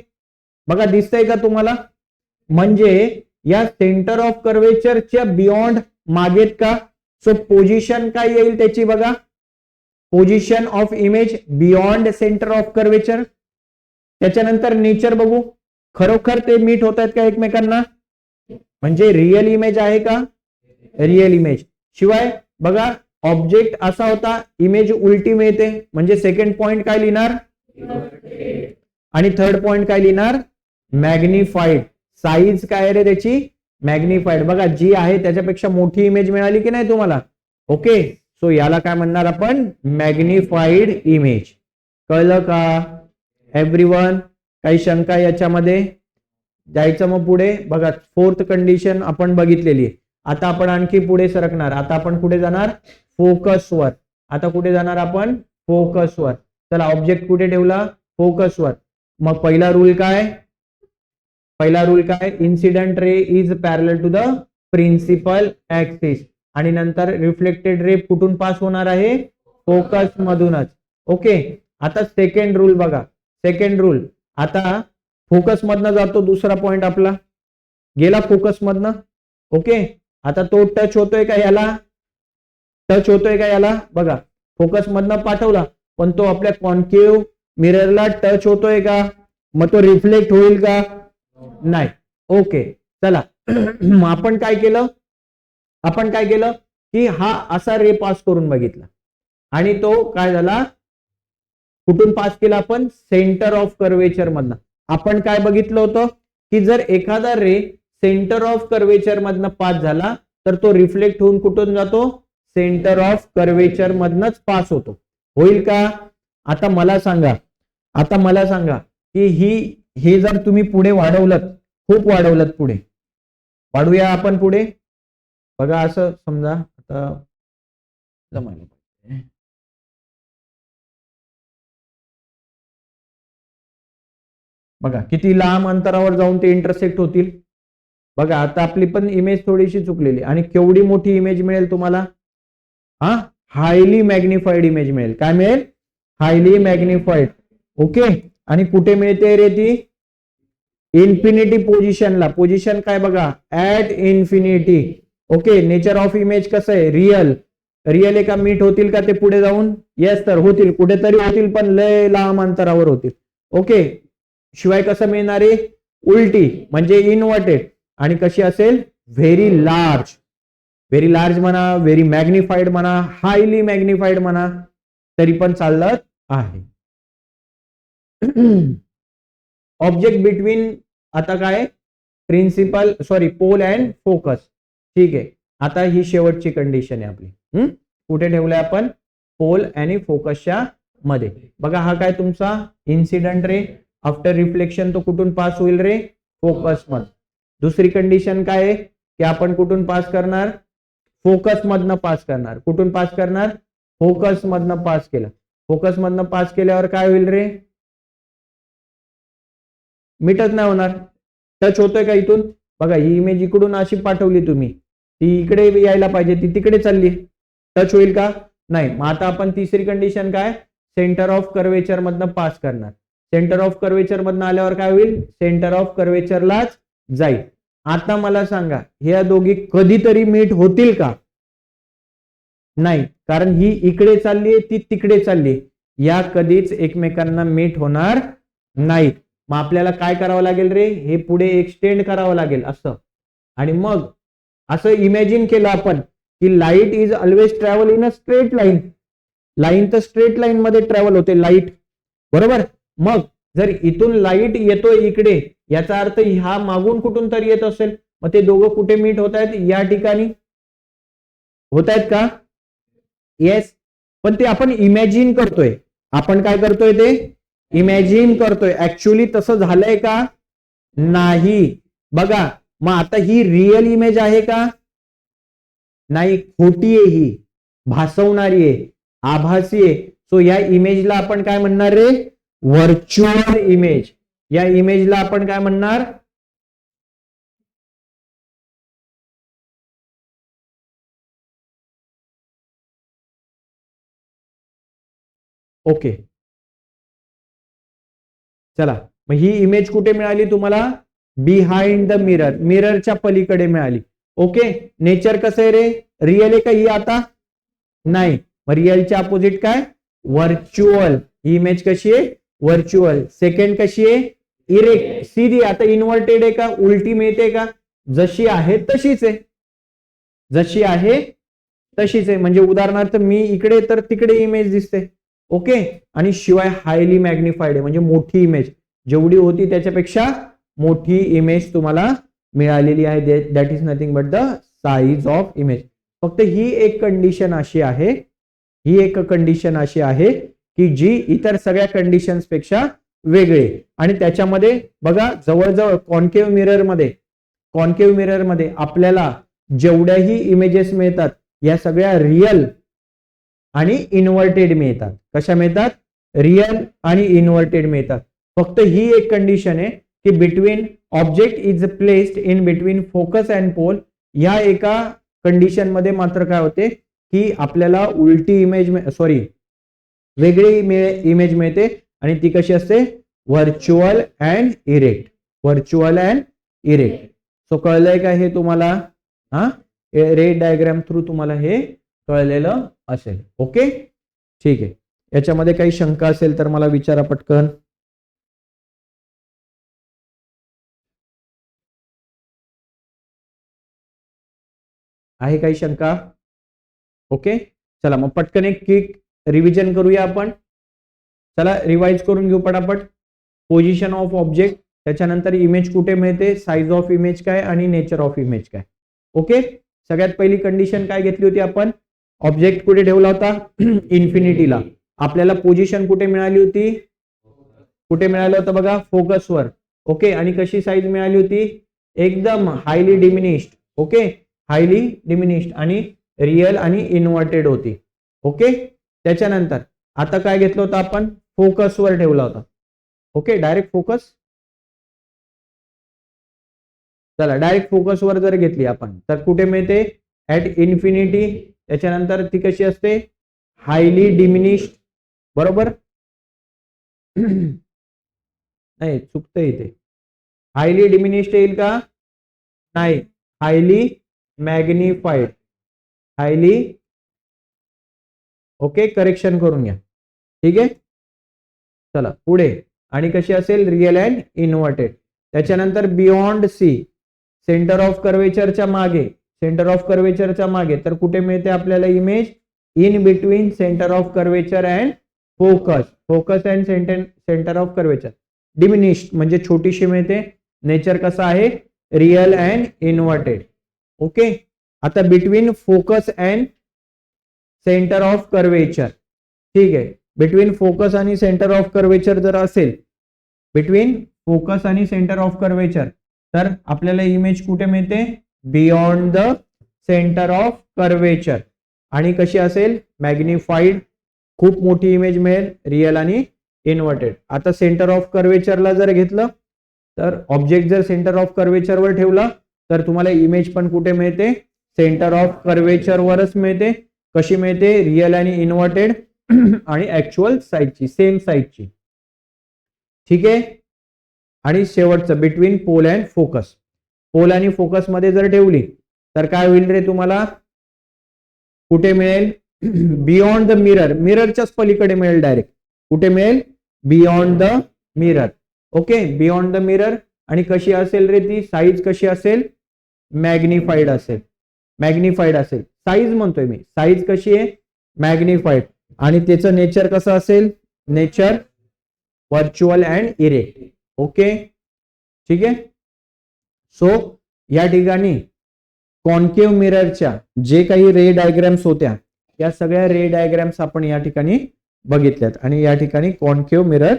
बघा, दिसतंय का तुम्हाला? म्हणजे या सेंटर ऑफ कर्वेचरच्या बियॉन्ड मागेत का? सो पोझिशन काय येईल त्याची? बघा, position of image beyond centre of curvature. त्याच्यानंतर नेचर बघू, खरोखर ते मीट होत आहेत का एकमेकांना? म्हणजे रिअल इमेज आहे का? Real image. शिवाय बघा, ऑब्जेक्ट असा होता, इमेज उलटी मिळते म्हणजे सेकंड पॉइंट काय लिहिणार? आणि थर्ड पॉइंट काय लिहिणार? मॅग्निफाईड. साईज काय रे त्याची? मॅग्निफाईड. बघा, जी आहे त्याच्यापेक्षा मोठी इमेज मिळाली की नाही तुम्हाला? ओके. सो याला काय म्हणणार आपण? Magnified image. कळलं का एव्हरीवन? काही शंका याच्यामध्ये? जायचं मग पुढे. बघा, फोर्थ कंडिशन आपण बघितलेली. आता आपण आणखी पुढे सरकणार. आता आपण कुठे जाणार? फोकसवर. आता कुठे जाणार आपण? फोकसवर. चला, ऑब्जेक्ट कुठे ठेवला? फोकसवर. मग पहिला रूल काय? पहिला रूल काय? Incident ray is parallel to the principal axis. आणि नंतर रिफ्लेक्टेड रे कुठून पास होणार आहे? फोकस मधूनच. ओके. आता सेकंड रूल बघा. Second rule. आता फोकस मधनं जातो. दुसरा पॉइंट आपला गेला फोकस मधनं. ओके. आता तो टच होतोय का याला? टच होतोय का याला? बघा, फोकस मधनं पाठवला पण तो आपल्या कॉन्केव्ह मिररला टच होतोय का? मग तो रिफ्लेक्ट होईल का? नाही. ओके. चला, आपण काय केलं? आपण काय केलं की हा असा रे पास करून बघितला आणि तो काय झाला? कुठून पास केला आपण? सेंटर ऑफ कर्वेचर मधनं. आपण काय बघितलं होतं की जर एखादा रे सेंटर ऑफ कर्वेचर मधनं पास झाला तर तो रिफ्लेक्ट होऊन कुठून जातो, सेंटर ऑफ कर्वेचर मधनच पास होतो. होईल का? आता मला सांगा की हे जर तुम्ही पुढे वाढवलं, खूप वाढवलं, पुढे वाढूया आपण. पुढे बघा, असं समजा आता जमायला पाहिजे. बघा किती लांब अंतरावर जाऊन ते इंटरसेक्ट होतील. बघा आता आपली पण इमेज थोडीशी चुकलेली आणि केवढी मोठी इमेज मिळेल तुम्हाला, हा, हायली मॅग्निफाईड इमेज मिळेल. काय मिळेल? Highly magnified. ओके. आणि कुठे मिळते रे ती? इन्फिनिटी पोझिशनला. पोझिशन काय बघा, at infinity. Okay. Nature of image कसं आहे? रिअल. रिअल एका मीट होतील का ते पुढे जाऊन? येस तर होतील, कुठेतरी होतील, पण लय लांब अंतरावर होतील. ओके. शिवाय कसं मिळणार आहे? उलटी म्हणजे इन्व्हर्टेड. आणि कशी असेल? Very large. व्हेरी लार्ज म्हणा, व्हेरी मॅग्निफाईड म्हणा, हायली मॅग्निफाईड म्हणा, तरी पण चालत आहे. ऑब्जेक्ट बिटवीन, आता काय? Principal pole and focus. ठीक आहे. आता ही शेवटची कंडिशन आहे आपली. कुठे ठेवलंय आपण? पोल आणि फोकसच्या मध्ये. बघा हा काय तुमचा इन्सिडेंट रे. आफ्टर रिफ्लेक्शन तो कुठून पास होईल रे? फोकस मध्ये. दुसरी कंडिशन काय आहे की आपण कुठून पास करणार? फोकस मधनं पास करणार. कुठून पास करणार? फोकस मधनं पास केलं. फोकस मधनं पास केल्यावर काय होईल रे? मीटच नाही होणार. टच होतोय का इथून? बघा ही इमेज इकडून अशी पाठवली तुम्ही, ती इकडे यायला पाहिजे, ती तिकडे चालली. टच होईल का? नाही. मग आता आपण तिसरी कंडिशन काय? सेंटर ऑफ कर्वेचर मधनं पास करणार. सेंटर ऑफ कर्वेचर मधनं आल्यावर काय होईल? सेंटर ऑफ कर्वेचरलाच जाईल. आता मला सांगा, ह्या दोघी कधीतरी मीट होतील का? नाही, कारण ही इकडे चालली, ती तिकडे चालली. या कधीच एकमेकांना मीट होणार नाही. मग आपल्याला काय करावं लागेल रे? हे पुढे एक्सटेंड करावं लागेल असं. आणि मग असं इमॅजिन केलं आपण की light is always travel in a straight line. Line तर स्ट्रेट लाईन मध्ये ट्रॅव्हल होते लाईट, बरोबर. मग जर इथून लाईट येतोय इकडे, याचा अर्थ हा मागून कुठून तरी येत असेल. मग ते दोघं कुठे मीट होत आहेत? या ठिकाणी होत आहेत का? येस. पण ते आपण इमॅजिन करतोय. आपण काय करतोय? ते इमॅजिन करतोय. ऍक्च्युअली तसं झालंय का? नाही. बघा मग आता ही रिअल इमेज आहे का? नाही, खोटी आहे ही, भासवणारी आहे, आभासी आहे. सो या इमेजला आपण काय म्हणणार रे? Virtual image. या इमेजला आपण काय म्हणणार? ओके. चला, मग ही इमेज कुठे मिळाली तुम्हाला? Behind the mirror. मिररच्या पलीकडे मिळाली. ओके. नेचर कसं आहे रे? रिअल आहे का ही आता? नाही. मग रिअलच्या अपोजिट काय? व्हर्च्युअल. ही इमेज कशी आहे? व्हर्च्युअल. सेकंड कशी आहे? इरेक्ट. सीधी. आता इन्व्हर्टेड आहे का? उलटी मिळते का? जशी आहे तशीच आहे. जशी आहे तशीच आहे. म्हणजे उदाहरणार्थ मी इकडे तर तिकडे इमेज दिसते. ओके. आणि शिवाय हायली मॅग्निफाईड आहे, म्हणजे मोठी इमेज. जेवढी होती त्याच्यापेक्षा मोठी इमेज तुम्हाला मिळालेली आहे. That is nothing but the size of image. फक्त ही एक कंडिशन अशी आहे, ही एक कंडिशन अशी आहे की जी इतर सगळ्या कंडिशन्स पेक्षा वेगळे. आणि त्याच्यामध्ये बघा जवळजवळ कॉन्केव्ह मिरर मध्ये आपल्याला जेवढ्याही इमेजेस मिळतात या सगळ्या रिअल आणि इन्व्हर्टेड मिळतात. कशा मिळतात? रिअल आणि इन्व्हर्टेड मिळतात. फक्त ही एक कंडिशन आहे की between object is placed in between focus and pole. या एका कंडिशन मध्ये मात्र काय होते की आपल्याला उलटी इमेज, वेगळी इमेज मिळते. आणि ती कशी असते? Virtual and erect. Virtual and erect. So कळलंय का हे तुम्हाला? हा, रे डायग्राम थ्रू तुम्हाला हे कळलेलं असेल. ओके. ठीक आहे. याच्यामध्ये काही शंका असेल तर मला विचारा पटकन. आहे काही शंका? ओके. चला मग पटकन एक क्विक रिव्हिजन करूया आपण. चला रिवाइज करून घेऊ पटापट. पोझिशन ऑफ ऑब्जेक्ट, त्याच्यानंतर इमेज कुठे मिळते, साईज ऑफ इमेज काय आणि नेचर ऑफ इमेज काय. ओके, सगळ्यात पहिली कंडिशन काय घेतली होती आपण, ऑब्जेक्ट कुठे ठेवला होता, इन्फिनिटीला. आपल्याला पोझिशन कुठे मिळाली होती, कुठे मिळालं होतं बघा, फोकसवर. ओके, आणि कशी साईज मिळाली होती, एकदम highly diminished. Okay, highly diminished आणि रिअल आणि इन्व्हर्टेड होती. ओके, त्याच्यानंतर आता काय घेतलं होतं आपण, फोकसवर ठेवला होता. ओके, डायरेक्ट फोकस, चला डायरेक्ट फोकसवर जर घेतली आपण तर कुठे मिळते, ऍट इन्फिनिटी. त्याच्यानंतर ती कशी असते, हायली डिमिनिश्ड. बरोबर, नाही चुकतंय इथे, हायली डिमिनिश्ड येईल का, नाही, highly magnified, highly. Okay, correction करून घ्या. ठीक आहे, चला पुढे. आणि कशी असेल, रिअल अँड इन्व्हर्टेड. त्याच्यानंतर बियॉन्ड सी, सेंटर ऑफ कर्वेचरच्या मागे, सेंटर ऑफ कर्वेचरच्या मागे तर कुठे मिळते आपल्याला image, in between centre of curvature and focus, focus and centre of curvature. Diminished म्हणजे छोटीशी मिळते. नेचर कसा आहे, रिअल अँड इन्व्हर्टेड. ओके, आता between focus and centre of curvature. ठीक आहे, बिटवीन फोकस आणि सेंटर ऑफ कर्वेचर जर असेल, बिटवीन फोकस आणि सेंटर ऑफ कर्वेचर, तर आपल्याला इमेज कुठे मिळते, beyond the centre of curvature. आणि कशी असेल, मॅग्निफाईड, खूप मोठी इमेज मिळेल, रिअल आणि इन्व्हर्टेड. आता सेंटर ऑफ कर्वेचरला जर घेतलं तर ऑब्जेक्ट जर सेंटर ऑफ कर्वेचरवर ठेवला तर तुम्हाला इमेज पण कुठे मिळते, सेंटर ऑफ कर्वेचरवरच मिळते. कशी मिळते, रिअल आणि इन्व्हर्टेड आणि ऍक्च्युअल साईजची, सेम साईजची. ठीक आहे, आणि शेवटचं between pole and focus. Pole आणि फोकस मध्ये जर ठेवली तर काय होईल रे, तुम्हाला कुठे मिळेल, बियॉन्ड द मिरर, मिररच्याच पलीकडे मिळेल डायरेक्ट. कुठे मिळेल, beyond the mirror. Okay, beyond the mirror. आणि कशी असेल रे ती साईज, कशी असेल, मॅग्निफाईड असेल, मॅग्निफाईड असेल. साईज म्हणतोय मी, साईज कशी आहे, मॅग्निफाईड. आणि त्याचं नेचर कसं असेल, nature virtual and erect. Okay, ठीक आहे. सो या ठिकाणी कॉन्केव्ह मिररच्या जे काही रे डायग्रॅम्स होत्या, या सगळ्या रे डायग्रॅम्स आपण या ठिकाणी बघितल्यात आणि या ठिकाणी कॉन्केव्ह मिरर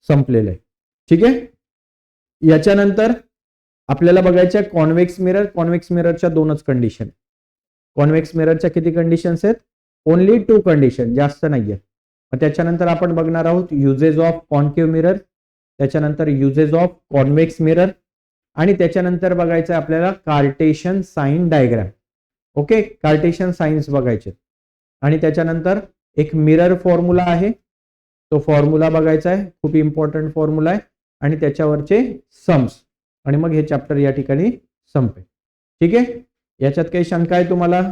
संपलेलं आहे. ठीक आहे, याच्यानंतर आपल्याला बघायच्या कॉन्व्हेक्स मिरर. कॉन्व्हेक्स मिररच्या दोनच कंडिशन. कॉन्व्हेक्स मिररच्या किती कंडिशन्स आहेत, ओनली 2 कंडिशन, जास्त नाहीये. त्याच्यानंतर आपण बघणार आहोत युजेस ऑफ कॉन्केव्ह मिरर, त्याच्यानंतर युजेस ऑफ कॉन्व्हेक्स मिरर, आणि त्याच्यानंतर बघायचं आपल्याला Cartesian sign diagram. Okay, Cartesian signs बघायचे. आणि त्याच्यानंतर एक मिरर फॉर्म्युला आहे, तो फॉर्म्युला बघायचा आहे, खूप इम्पॉर्टंट फॉर्म्युला आहे. आणि त्याच्यावरचे सम्स, आणि मग हे चॅप्टर या ठिकाणी संपेल. ठीक आहे, याच्यात काही शंका आहे तुम्हाला,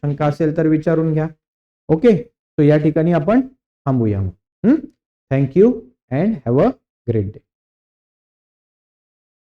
शंका असेल तर विचारून घ्या. ओके, सो या ठिकाणी आपण थांबूया. Thank you and have a great day.